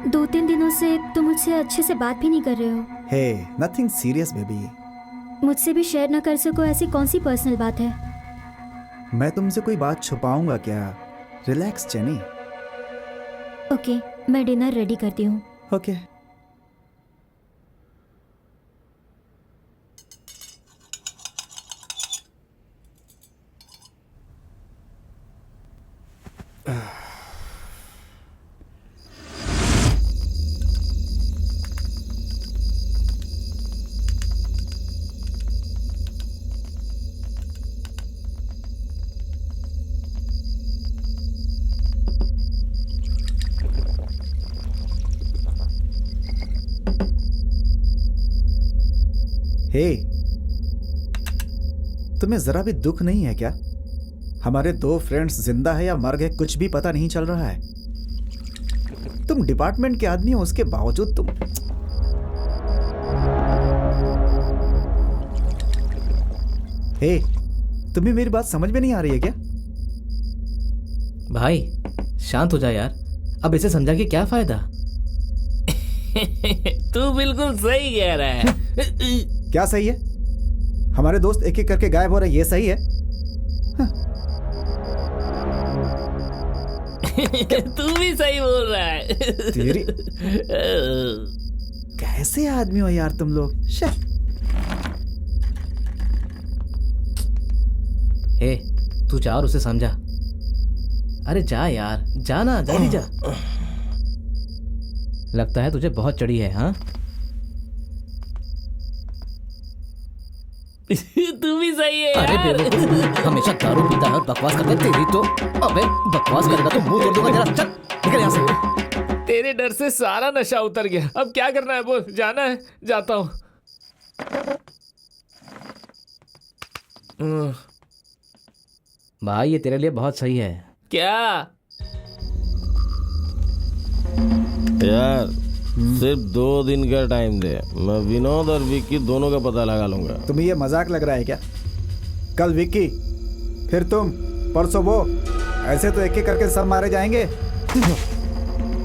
2-3 दिनों से तुम मुझसे अच्छे से बात भी नहीं कर रहे हो। हे, नथिंग सीरियस बेबी। मुझसे भी शेयर न कर सको ऐसी कौन सी पर्सनल बात है? मैं तुमसे कोई बात छुपाऊंगा क्या? Relax jenny. ओके, मैं डिनर रेडी करती हूँ। ओके। हे, तुम्हें जरा भी दुख नहीं है क्या? हमारे 2 फ्रेंड्स जिंदा है या मर गए कुछ भी पता नहीं चल रहा है। तुम डिपार्टमेंट के आदमी हो, उसके बावजूद तुम। हे, तुम्हें मेरी बात समझ में नहीं आ रही है क्या? भाई शांत हो जा यार, अब इसे समझा के क्या फायदा? तू बिल्कुल सही कह रहा है। क्या सही है? हमारे दोस्त एक एक करके गायब हो रहे हैं, ये सही है? तू भी सही बोल रहा है। तेरी कैसे आदमी हो यार तुम लोग। हे तू जा और उसे समझा। अरे जा यार, जा ना, जल्दी जा। लगता है तुझे बहुत चढ़ी है। हाँ तू भी सही है अरे यार। बेवकूफ, हमेशा दारू पीता है और बकवास करता है। तेरी तो अबे बकवास करेगा तो मुंह तोड़ दूंगा। जरा चल निकल यहाँ से। तेरे डर से सारा नशा उतर गया। अब क्या करना है बोल। जाना है, जाता हूँ। भाई ये तेरे लिए बहुत सही है। क्या? यार सिर्फ 2 दिन का टाइम दे, मैं विनोद और विक्की दोनों का पता लगा लूंगा। तुम्हें ये मजाक लग रहा है क्या? कल विक्की, फिर तुम, परसों वो, ऐसे तो एक एक करके सब मारे जाएंगे।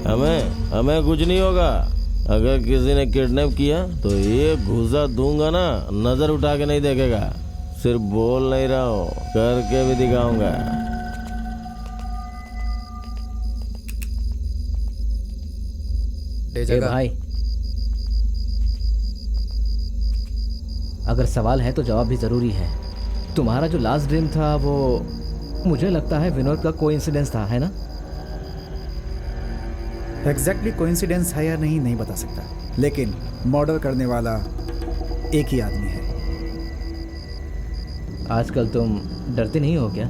हमें कुछ नहीं होगा। अगर किसी ने किडनैप किया तो ये घुसा दूंगा ना, नजर उठा के नहीं देखेगा। सिर्फ बोल नहीं रहा हूँ, करके भी दिखाऊंगा। ए भाई, अगर सवाल है तो जवाब भी जरूरी है। तुम्हारा जो लास्ट ड्रीम था वो मुझे लगता है विनोद का कोइंसिडेंस था, है ना? एग्जैक्टली कोइंसिडेंस है या नहीं बता सकता, लेकिन मर्डर करने वाला एक ही आदमी है। आजकल तुम डरते नहीं हो क्या?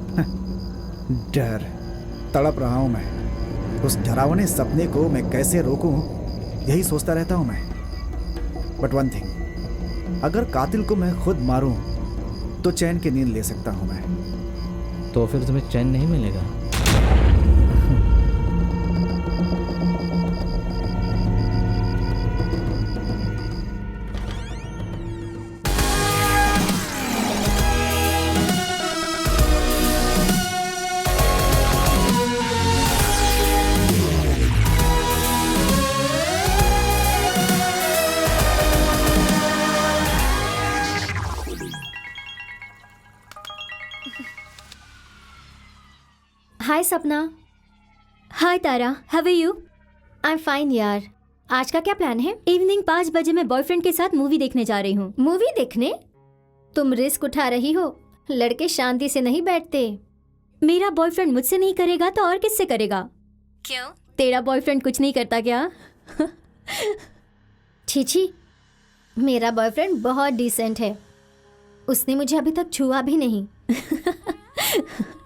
डर तड़प रहा हूं मैं। उस डरावने सपने को मैं कैसे रोकूं, यही सोचता रहता हूं मैं। बट वन थिंग, अगर कातिल को मैं खुद मारूं तो चैन की नींद ले सकता हूं मैं। तो फिर तुम्हें चैन नहीं मिलेगा। Hi Sapna. Hi Tara, how are you? I am fine यार। आज का क्या प्लान है? इवनिंग 5 बजे मैं बॉयफ्रेंड के साथ मूवी देखने जा रही हूँ। मूवी देखने? तुम रिस्क उठा रही हो। लड़के शांति से नहीं बैठते। मेरा बॉयफ्रेंड मुझसे नहीं करेगा तो और किससे करेगा? क्यों? तेरा बॉयफ्रेंड कुछ नहीं करता क्या? छी, मेरा बॉयफ्रेंड बहुत डिसेंट है। उसने मुझे अभी तक छुआ भी नहीं।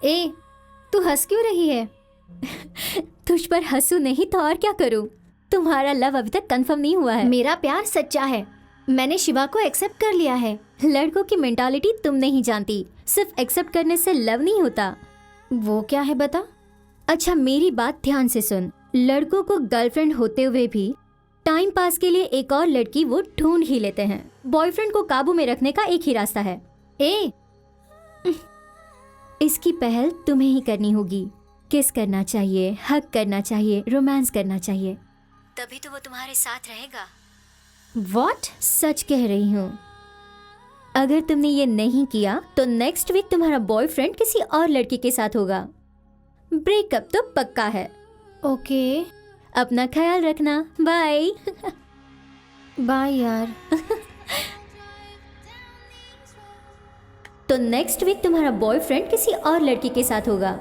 ए, तू हंस क्यों रही है? तुझ पर हंसू नहीं तो और क्या करूं? तुम्हारा लव अभी तक कंफर्म नहीं हुआ है। मेरा प्यार सच्चा है। मैंने शिवा को एक्सेप्ट कर लिया है। लड़कों की मेंटालिटी तुम नहीं जानती। सिर्फ एक्सेप्ट करने से लव नहीं होता। वो क्या है बता? अच्छा मेरी बात ध्यान से सुन। लड़कों को गर्लफ्रेंड होते हुए भी टाइम पास के लिए एक और लड़की वो ढूंढ ही लेते हैं। बॉयफ्रेंड को काबू में रखने का एक ही रास्ता है। इसकी पहल तुम्हें ही करनी होगी। किस करना चाहिए, हक करना चाहिए, रोमांस करना चाहिए, तभी तो वो तुम्हारे साथ रहेगा। What? सच कह रही हूँ। अगर तुमने ये नहीं किया तो नेक्स्ट वीक तुम्हारा बॉयफ्रेंड किसी और लड़की के साथ होगा। ब्रेकअप तो पक्का है। ओके, अपना ख्याल रखना। बाय। बाय यार। तो नेक्स्ट वीक तुम्हारा बॉयफ्रेंड किसी और लड़की के साथ होगा।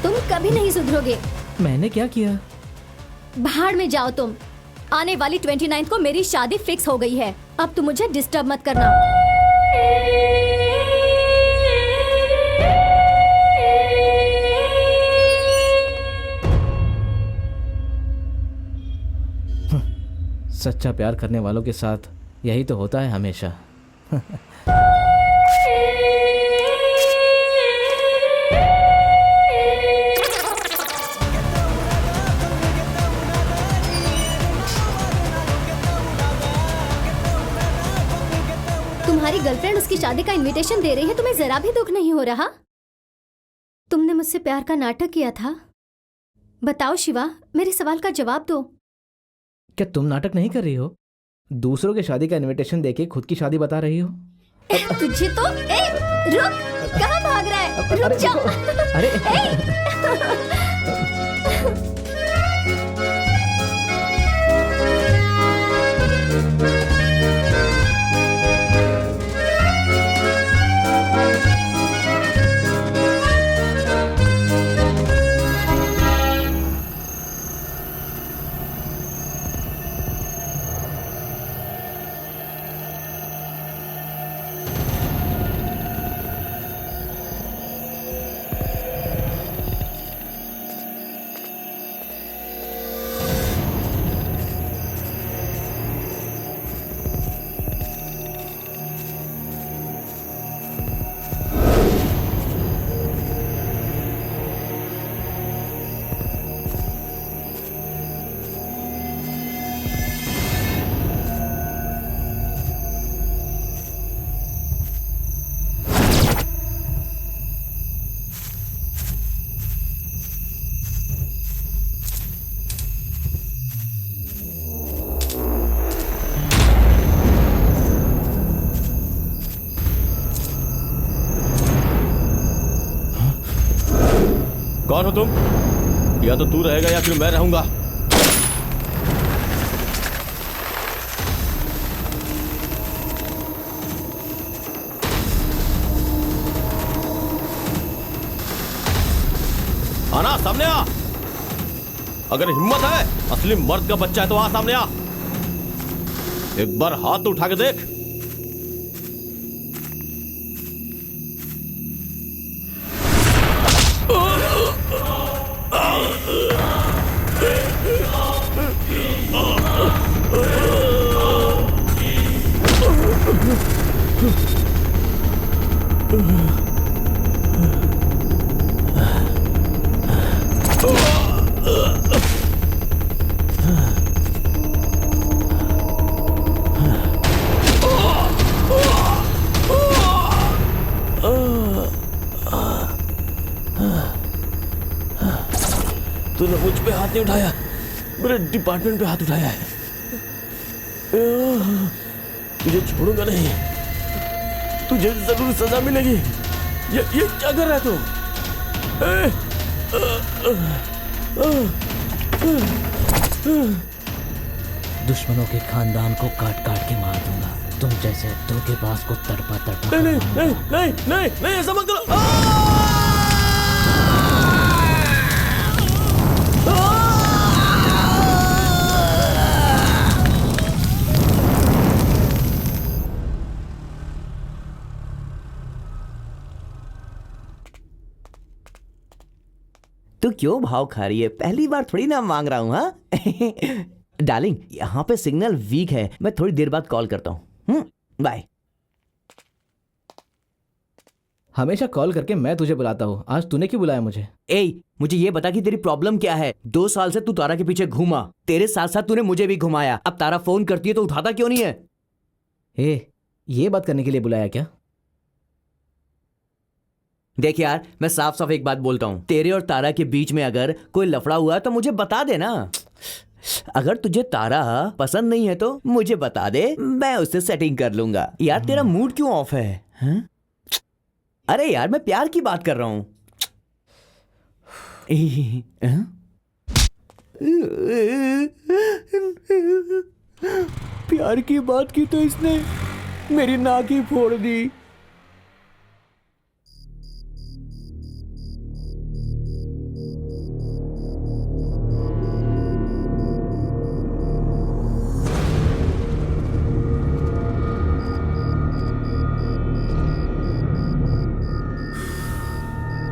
तुम कभी नहीं सुधरोगे। मैंने क्या किया? भाड़ में जाओ तुम। आने वाली 29 को मेरी शादी फिक्स हो गई है। अब तुम मुझे डिस्टर्ब मत करना। सच्चा प्यार करने वालों के साथ यही तो होता है हमेशा। तुम्हारी गर्लफ्रेंड उसकी शादी का इनविटेशन दे रही है, तुम्हें जरा भी दुख नहीं हो रहा? तुमने मुझसे प्यार का नाटक किया था। बताओ शिवा, मेरे सवाल का जवाब दो। क्या तुम नाटक नहीं कर रही हो? दूसरों की शादी का इनविटेशन देके खुद की शादी बता रही हो? तुझे तो रुक, कहाँ भाग रहा है? रुक जा। अरे कौन हो तुम? या तो तू रहेगा या फिर मैं रहूंगा। आना, सामने आ। अगर हिम्मत है, असली मर्द का बच्चा है तो आ सामने आ। एक बार हाथ उठा के देख। तूने मुझ पे हाथ नहीं उठाया, मेरे डिपार्टमेंट पे हाथ उठाया है। तुझे छोड़ूंगा नहीं, तुझे जरूर सजा मिलेगी। ये क्या कर रहा है तू? दुश्मनों के खानदान को काट काट के मार दूंगा, तुम जैसे धोखेबाज को तड़पा तड़पा। नहीं नहीं नहीं नहीं नहीं नहीं, ऐसा मत करो। तू क्यों भाव खा रही है? पहली बार थोड़ी ना मांग रहा हूं। हाँ डार्लिंग, यहाँ पे सिग्नल वीक है, मैं थोड़ी देर बाद कॉल करता हूँ। बाय। हमेशा कॉल करके मैं तुझे बुलाता हूँ, आज तूने क्यों बुलाया मुझे? मुझे ये बता कि तेरी प्रॉब्लम क्या है? 2 साल से तू तारा के पीछे घूमा, तेरे साथ साथ तूने मुझे भी घुमाया। अब तारा फोन करती है तो उठाता क्यों नहीं है? ये बात करने के लिए बुलाया क्या? देख यार, मैं साफ साफ एक बात बोलता हूँ, तेरे और तारा के बीच में अगर कोई लफड़ा हुआ तो मुझे बता देना। अगर तुझे तारा पसंद नहीं है तो मुझे बता दे, मैं उससे सेटिंग कर लूंगा। यार तेरा मूड क्यों ऑफ है? हा? अरे यार, मैं प्यार की बात कर रहा हूं। प्यार की बात की तो इसने मेरी नाक ही फोड़ दी।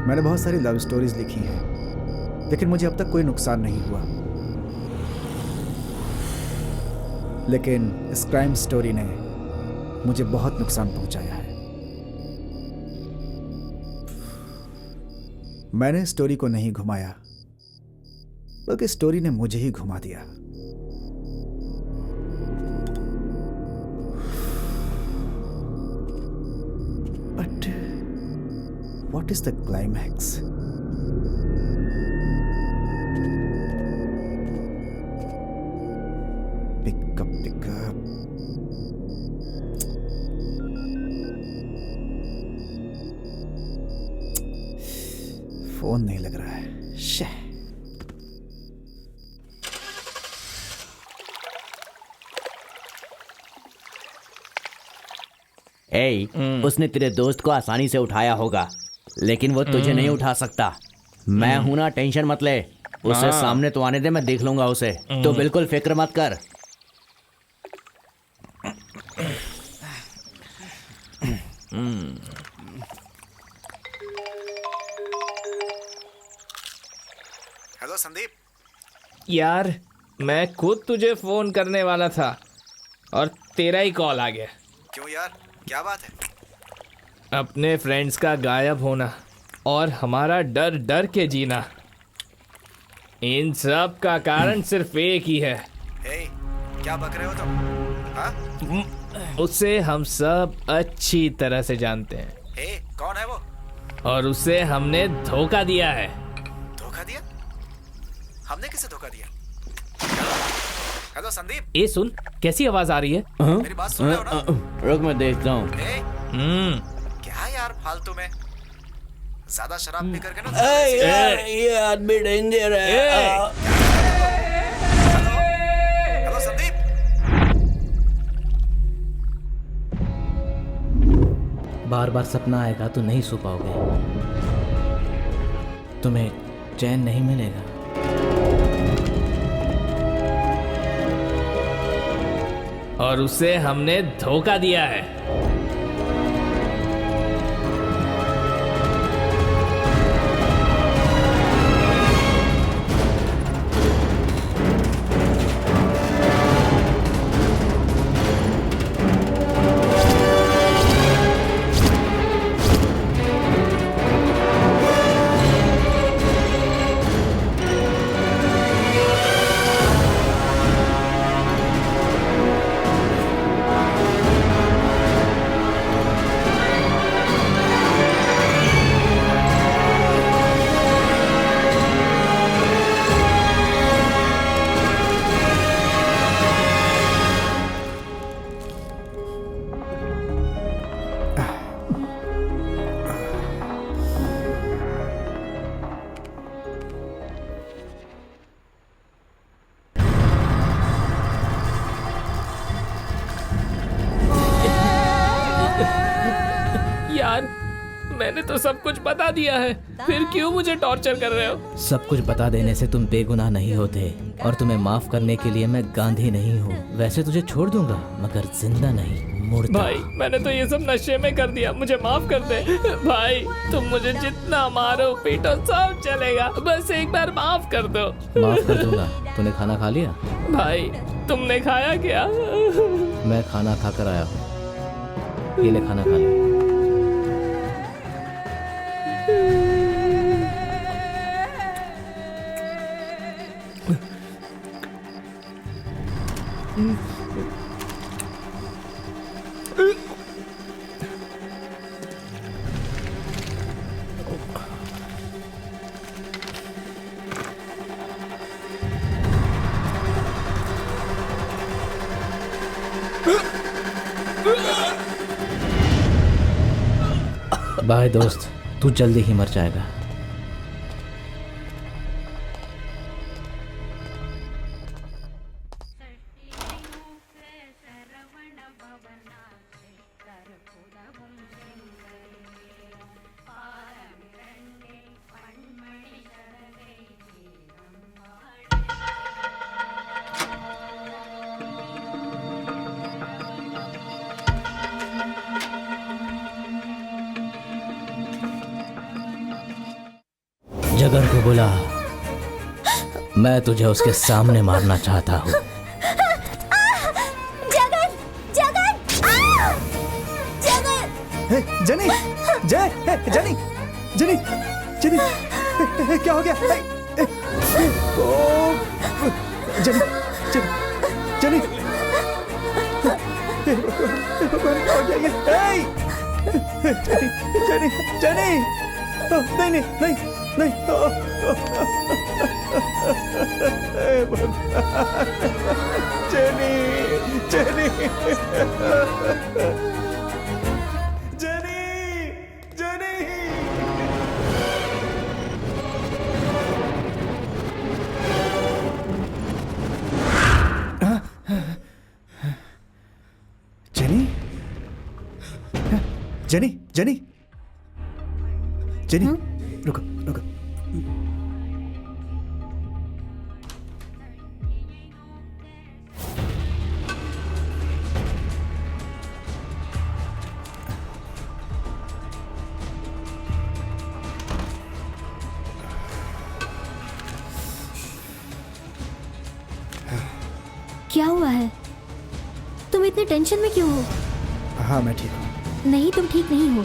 मैंने बहुत सारी लव स्टोरीज लिखी हैं, लेकिन मुझे अब तक कोई नुकसान नहीं हुआ। लेकिन इस क्राइम स्टोरी ने मुझे बहुत नुकसान पहुंचाया है। मैंने स्टोरी को नहीं घुमाया, बल्कि स्टोरी ने मुझे ही घुमा दिया। But what is the climax? Pick up. Phone नहीं लग रहा है। शे। उसने तेरे दोस्त को आसानी से उठाया होगा, लेकिन वो तुझे नहीं उठा सकता। मैं हूं ना, टेंशन मत ले। उसे सामने तो आने दे, मैं देख लूंगा उसे। तो बिल्कुल फिक्र मत कर। हेलो संदीप। यार मैं खुद तुझे फोन करने वाला था और तेरा ही कॉल आ गया। क्यों यार, क्या बात है? अपने फ्रेंड्स का गायब होना और हमारा डर डर के जीना, इन सब का कारण सिर्फ एक ही है। क्या बक रहे हो तुम? हाँ? उसे हम सब अच्छी तरह से जानते हैं। कौन है वो? और उसे हमने धोखा दिया है। धोखा दिया? हमने किसे धोखा दिया? हेलो संदीप। ए सुन, कैसी आवाज आ रही है? मेरी बात सुन रहे हो ना? रुक, मैं देखता हूँ। क्या यार फालतू में ज्यादा शराब पी करके ना। ये आदमी डेंजर है। हेलो संदीप। बार बार सपना आएगा तो नहीं सो पाओगे, तुम्हें चैन नहीं मिलेगा। और उसे हमने धोखा दिया है। यार मैंने तो सब कुछ बता दिया है, फिर क्यों मुझे टॉर्चर कर रहे हो? सब कुछ बता देने से तुम बेगुनाह नहीं होते, और तुम्हें माफ करने के लिए मैं गांधी नहीं हूँ। वैसे तुझे छोड़ दूंगा मगर जिंदा नहीं, मुर्दा। भाई मैंने तो ये सब नशे में कर दिया, मुझे माफ कर दे। भाई तुम मुझे जितना मारो पीटो सब चलेगा, बस एक बार माफ कर दो। माफ कर दूंगा। तूने खाना खा लिया? भाई तुमने खाया क्या? मैं खाना खाकर आया हूँ, ये ले खाना खा ले। बाय दोस्त, तू जल्दी ही मर जाएगा। जगन को बुला, मैं तुझे उसके सामने मारना चाहता हूँ। जगन, जगन, जगन। जनी, जय, जनी, जनी, जनी, क्या हो गया? जनी, जनी, जनी, क्या हो गया ये? जनी, जनी, जनी, नहीं, नहीं, नहीं, नहीं, जनी, जनी, जनी, जनी। जेनी जेनी जेनी, रुको रुको। क्या हुआ है? तुम इतने टेंशन में क्यों हो? हाँ मैं ठीक हूँ। नहीं, तुम ठीक नहीं हो।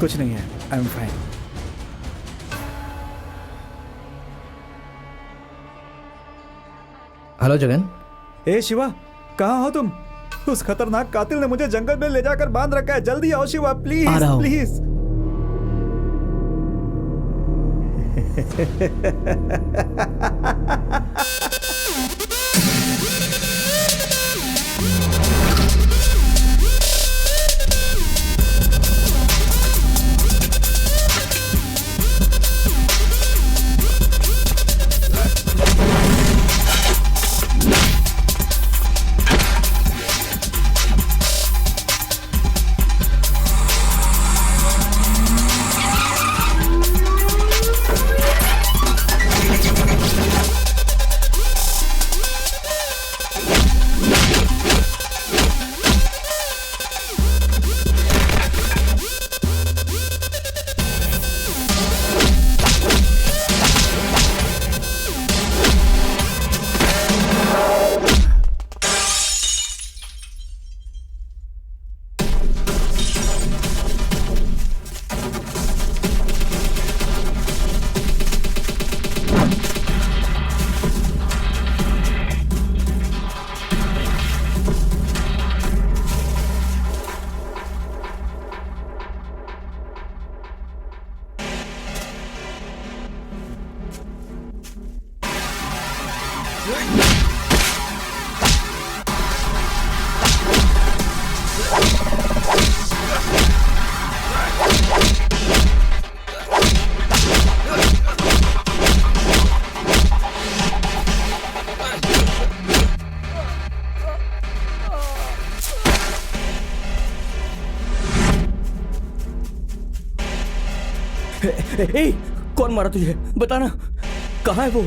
कुछ नहीं है, I am fine. Hello Jagan. ए शिवा, कहाँ हो तुम? उस खतरनाक कातिल ने मुझे जंगल में ले जाकर बांध रखा है। जल्दी आओ शिवा, प्लीज आ रहा हूं। प्लीज। ए, कौन मारा तुझे? बताना, कहाँ है वो?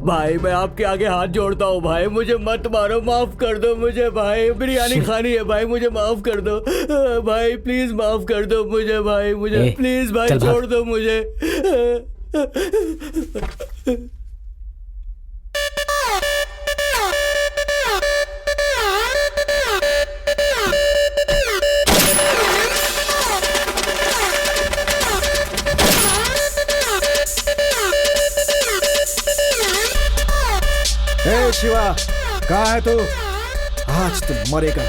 भाई मैं आपके आगे हाथ जोड़ता हूँ भाई, मुझे मत मारो, माफ कर दो मुझे भाई। बिरयानी खानी है भाई, मुझे माफ कर दो भाई, प्लीज माफ कर दो मुझे भाई, मुझे प्लीज भाई छोड़ दो मुझे। ए शिवा, कहाँ है तू? आज तू मरेगा।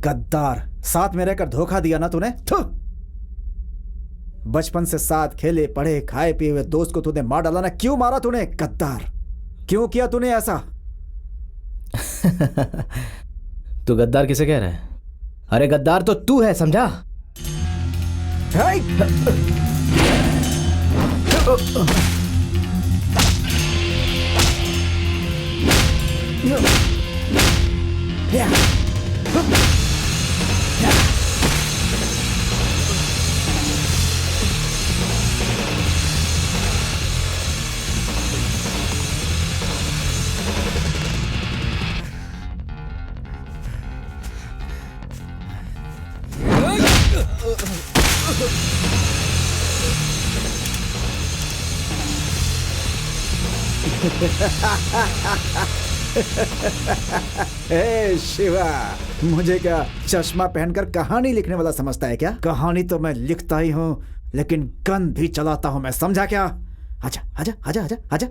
गद्दार, साथ में रहकर धोखा दिया ना तूने। थू! बचपन से साथ खेले पढ़े खाए पिए हुए दोस्त को तूने मार डाला ना। क्यों मारा तूने? गद्दार, क्यों किया तूने ऐसा? तू गद्दार किसे कह रहा है? अरे गद्दार तो तू है, समझा? ए शिवा, मुझे क्या चश्मा पहनकर कहानी लिखने वाला समझता है क्या? कहानी तो मैं लिखता ही हूँ, लेकिन गन भी चलाता हूँ मैं, समझा क्या? आजा आजा आजा आजा आजा।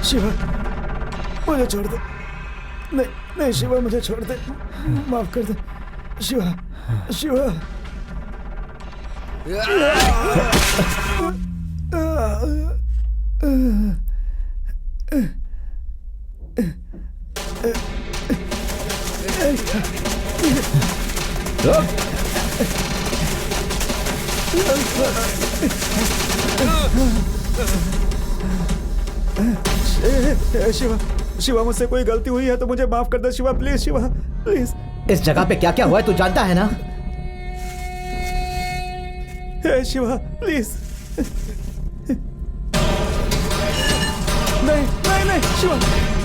शिवा, मुझे छोड़ दे। नहीं नहीं शिवा, मुझे छोड़ दे, माफ कर दे शिवा। शिवा, शिवा, शिवा मुझसे कोई गलती हुई है तो मुझे माफ कर दे शिवा, प्लीज शिवा, प्लीज। इस जगह पे क्या क्या हुआ है तू जानता है ना? शिवा प्लीज। नहीं नहीं नहीं शिवा,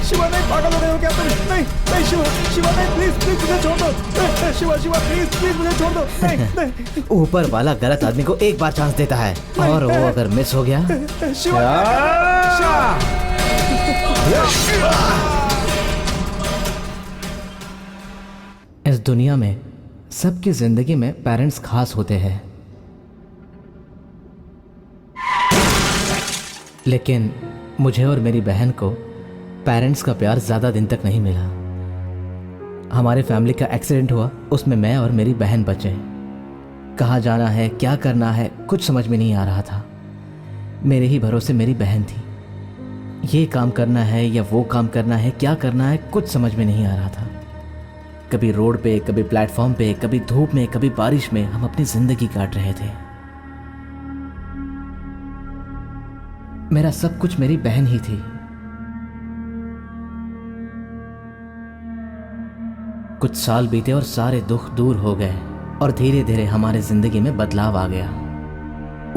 शिवा नहीं, पागल हो गए हो क्या तुम? नहीं नहीं शिवा, शिवा नहीं, प्लीज प्लीज मुझे छोड़ दो। शिवा शिवा प्लीज प्लीज मुझे छोड़ दो। नहीं नहीं। ऊपर वाला गलत आदमी को एक बार चांस देता है और वो अगर मिस हो गया। शिवा, इस दुनिया में सबकी जिंदगी में पेरेंट्स खास होते हैं, लेकिन मुझे और मेरी बहन को पेरेंट्स का प्यार ज़्यादा दिन तक नहीं मिला। हमारे फैमिली का एक्सीडेंट हुआ, उसमें मैं और मेरी बहन बचे। कहाँ जाना है, क्या करना है, कुछ समझ में नहीं आ रहा था। मेरे ही भरोसे मेरी बहन थी। ये काम करना है या वो काम करना है, क्या करना है, कुछ समझ में नहीं आ रहा था। कभी रोड पे, कभी प्लेटफॉर्म पे, कभी धूप में, कभी बारिश में हम अपनी जिंदगी काट रहे थे। मेरा सब कुछ मेरी बहन ही थी। कुछ साल बीते और सारे दुख दूर हो गए और धीरे धीरे हमारे जिंदगी में बदलाव आ गया।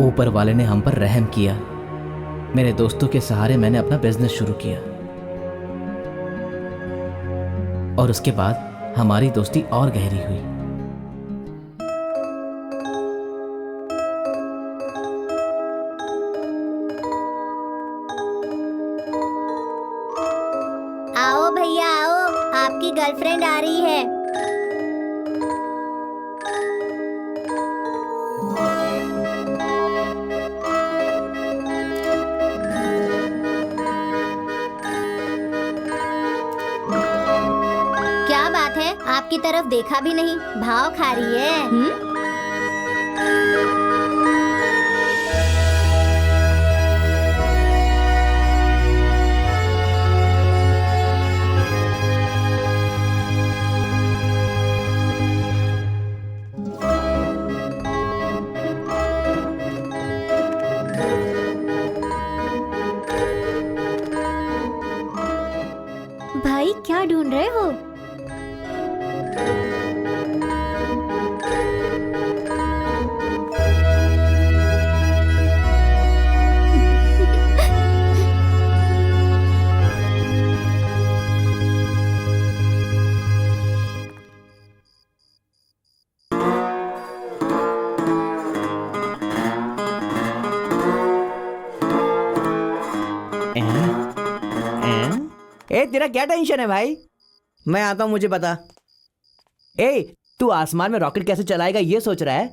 ऊपर वाले ने हम पर रहम किया। मेरे दोस्तों के सहारे मैंने अपना बिजनेस शुरू किया और उसके बाद हमारी दोस्ती और गहरी हुई। आओ भैया आओ, आपकी गर्लफ्रेंड आ रही है। क्या बात है, आपकी तरफ देखा भी नहीं, भाव खा रही है। भाई क्या ढूंढ रहे हो? ए तेरा क्या टेंशन है भाई? मैं आता हूँ, मुझे पता। ए तू आसमान में रॉकेट कैसे चलाएगा ये सोच रहा है?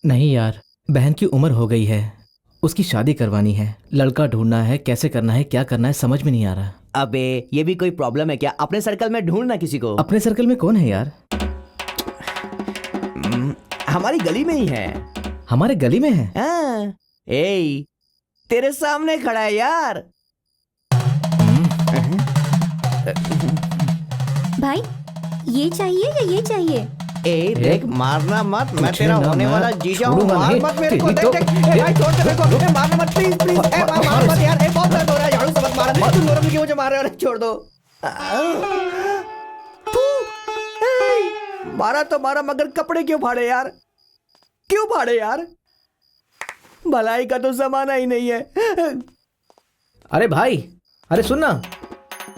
नहीं यार, बहन की उम्र हो गई है, उसकी शादी करवानी है, लड़का ढूंढना है, कैसे करना है, क्या करना है, समझ में नहीं आ रहा। अबे ये भी कोई प्रॉब्लम है क्या? अपने सर्कल में ढूंढना किसी को। अपने सर्कल में कौन है यार? हमारी गली में ही है। हमारे गली में है? हाँ। ए, तेरे सामने खड़ा है यार। भाई ये चाहिए या ये चाहिए? ए देख, मारना मत, मैं तेरा ना, होने मैं वाला जीजा हूँ। छोड़ूंगा मार नहीं। मत मेरे को। तेरी देख तो- देख, ए भाई छोड़ दे मेरे को। ए, मारना मत प्लीज प्लीज। ए मार मत यार। ए बहुत दर्द हो रहा है, झाड़ू से मत मार। तुम नरम क्यों मुझे मार रहे हो? अरे छोड़ दो। तू, ए, मारा तो मारा, मगर कपड़े क्यों फाड़े यार? क्यों फाड़े यार? भलाई का तो जमाना ही नहीं है। अरे भाई, अरे सुन ना।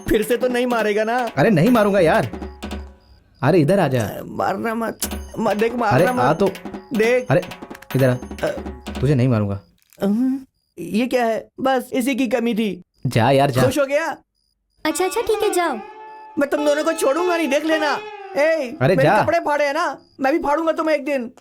फिर से तो नहीं मारेगा ना? अरे नहीं मारूंगा यार। अरे इधर आ जा। मारना मत, मत देख, अरे मारना आ मत। तो। देख, अरे इधर आ, तुझे नहीं मारूंगा। ये क्या है? बस इसी की कमी थी। जा यार जा। खुश हो गया? अच्छा अच्छा ठीक है जाओ। मैं तुम दोनों को छोड़ूंगा नहीं, देख लेना। ए, अरे मेरे जा। कपड़े फाड़े हैं ना, मैं भी फाड़ूंगा तुम्हें एक दिन।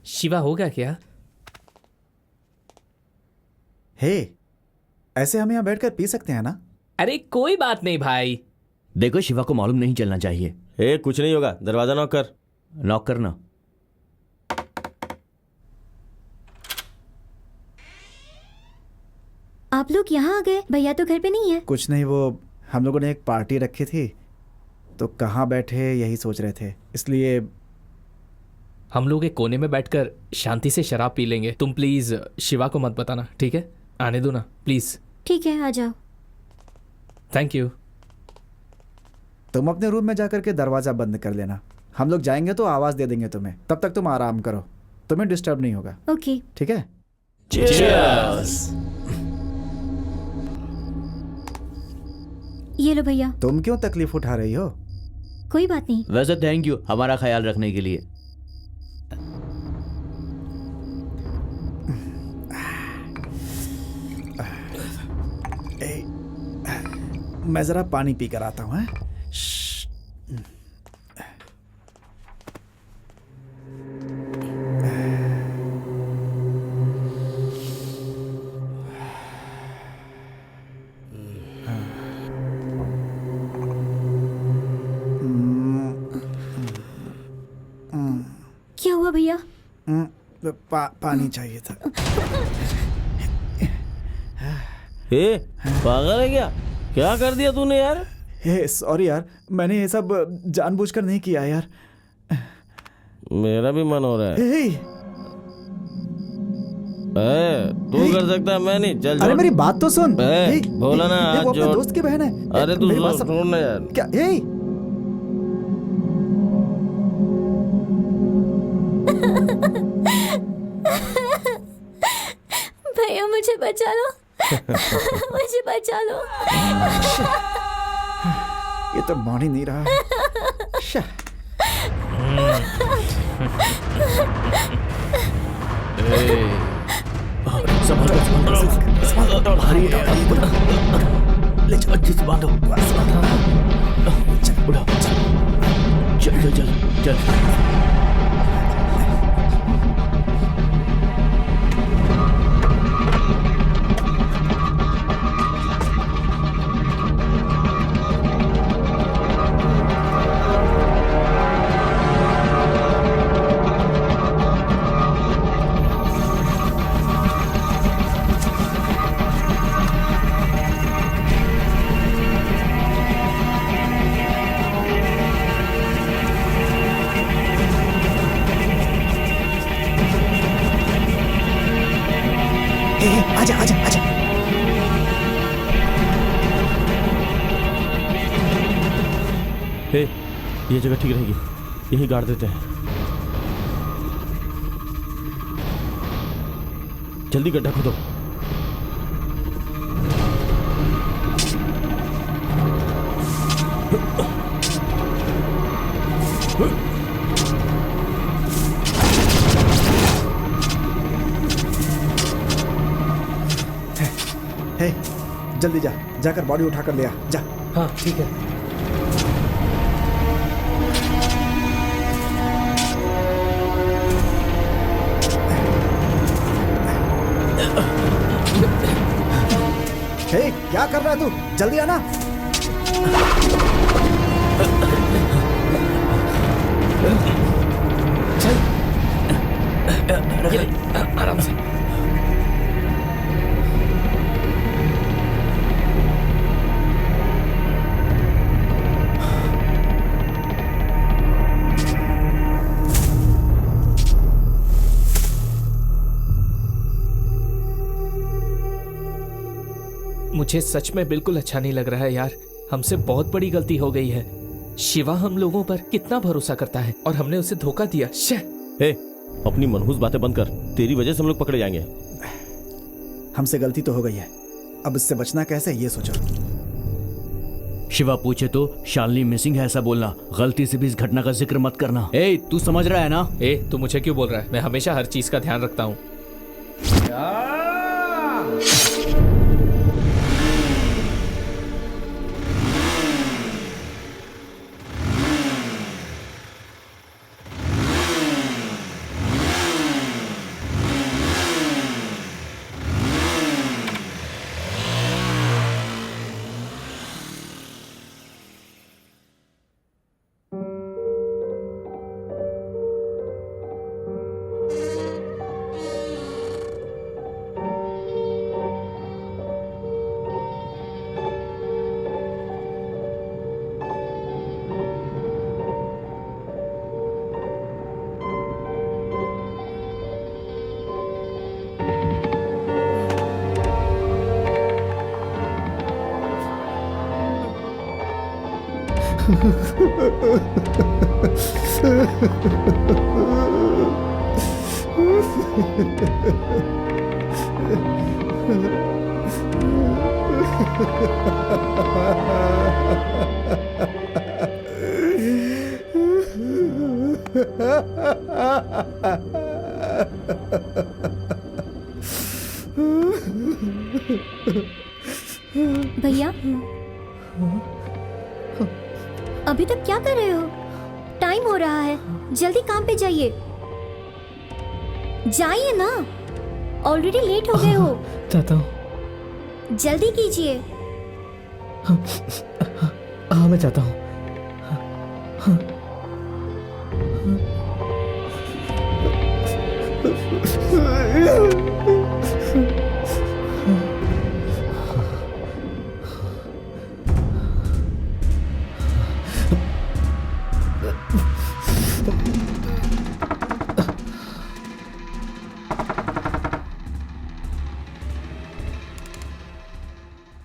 शिवा होगा क्या? हे, ऐसे हम यहाँ बैठकर पी सकते हैं ना? अरे कोई बात नहीं भाई। देखो शिवा को मालूम नहीं चलना चाहिए। ए कुछ नहीं होगा, दरवाजा नॉक कर। नॉक करना। आप लोग यहाँ आ गए, भैया तो घर पे नहीं है। कुछ नहीं, वो हम लोगों ने एक पार्टी रखी थी तो कहाँ बैठे यही सोच रहे थे, इसलिए हम लोग एक कोने में बैठकर शांति से शराब पी लेंगे। तुम प्लीज शिवा को मत बताना, ठीक है? आने दो ना प्लीज। ठीक है आ जाओ। Thank you. तुम अपने रूम में जाकर के दरवाज़ा बंद कर लेना। हम लोग जाएंगे तो आवाज़ दे देंगे तुम्हें, तब तक तुम आराम करो, तुम्हें डिस्टर्ब नहीं होगा। ओके। ठीक है? ये लो भैया। तुम क्यों तकलीफ उठा रही हो? कोई बात नहीं। वैसे थैंक यू हमारा ख्याल रखने के लिए। मैं ज़रा पानी पी कर आता हूँ। क्या हुआ भैया? पानी चाहिए था। ए पागल है क्या? क्या कर दिया तूने यार? हे सॉरी यार, मैंने ये सब जानबूझकर नहीं किया यार। मेरा भी मन हो रहा है। हे, तू कर सकता है, मैं नहीं। चल अरे मेरी बात तो सुन। हे, बोला ना ये वो अपने जोड़। दोस्त की बहन है। अरे तू मेरी बात सुन। सुन ना यार। क्या? हे, भैया मुझे बचा लो। मुझे बचा लो। ये तो मान ही नहीं रहा है। शा। ले चलो अच्छे से बांधो। चल उड़ो, चल चल चल चल। आजा आजा आजा। हे, ये जगह ठीक रहेगी, यही गाड़ देते हैं। जल्दी गड्ढा खोदो। हे, जल्दी जा, जाकर बॉडी उठाकर ले आ, जा। हाँ ठीक है। हे, क्या कर रहा है तू? जल्दी आना। आराम से। मुझे सच में बिल्कुल अच्छा नहीं लग रहा है यार। हमसे बहुत बड़ी गलती हो गई है। शिवा हम लोगों पर कितना भरोसा करता है और हमने उसे धोखा दिया। हे, अपनी मनहूस बातें बंद कर। तेरी वजह से हम लोग पकड़े जाएंगे। हमसे गलती तो हो गई है, अब इससे बचना कैसे ये सोचो। शिवा पूछे तो शालिनी मिसिंग है ऐसा बोलना, गलती से भी इस घटना का जिक्र मत करना। ए, तू समझ रहा है ना? ए, तू मुझे क्यों बोल रहा है? मैं हमेशा हर चीज का ध्यान रखता हूँ। भैया, अभी तक क्या कर रहे हो? टाइम हो रहा है, जल्दी काम पे जाइए। जाइए ना, ऑलरेडी लेट हो गए हो। चाहता हूँ। जल्दी कीजिए। हाँ, मैं चाहता हूँ।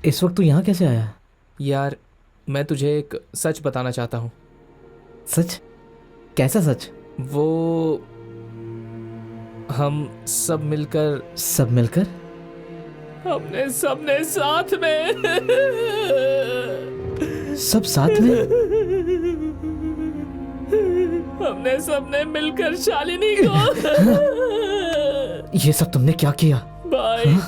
इस वक्त तू यहाँ कैसे आया? यार, मैं तुझे एक सच बताना चाहता हूँ। सच? कैसा सच? वो हम सब मिलकर हमने सबने साथ में सब साथ में हमने सबने मिलकर शालिनी को ये सब तुमने क्या किया भाई?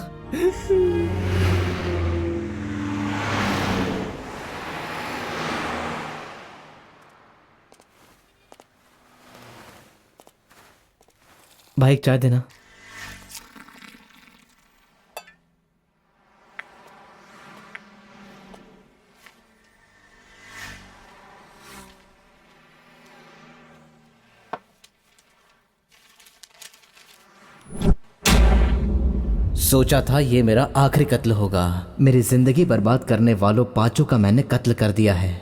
भाई, एक चाय देना। सोचा था ये मेरा आखिरी कत्ल होगा। मेरी जिंदगी बर्बाद करने वालों 5 का मैंने कत्ल कर दिया है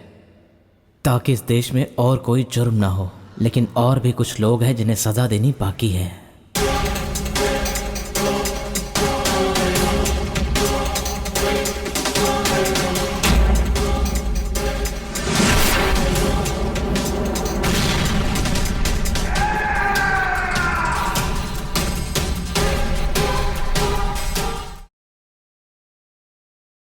ताकि इस देश में और कोई जुर्म ना हो। लेकिन और भी कुछ लोग हैं जिन्हें सजा देनी बाकी है।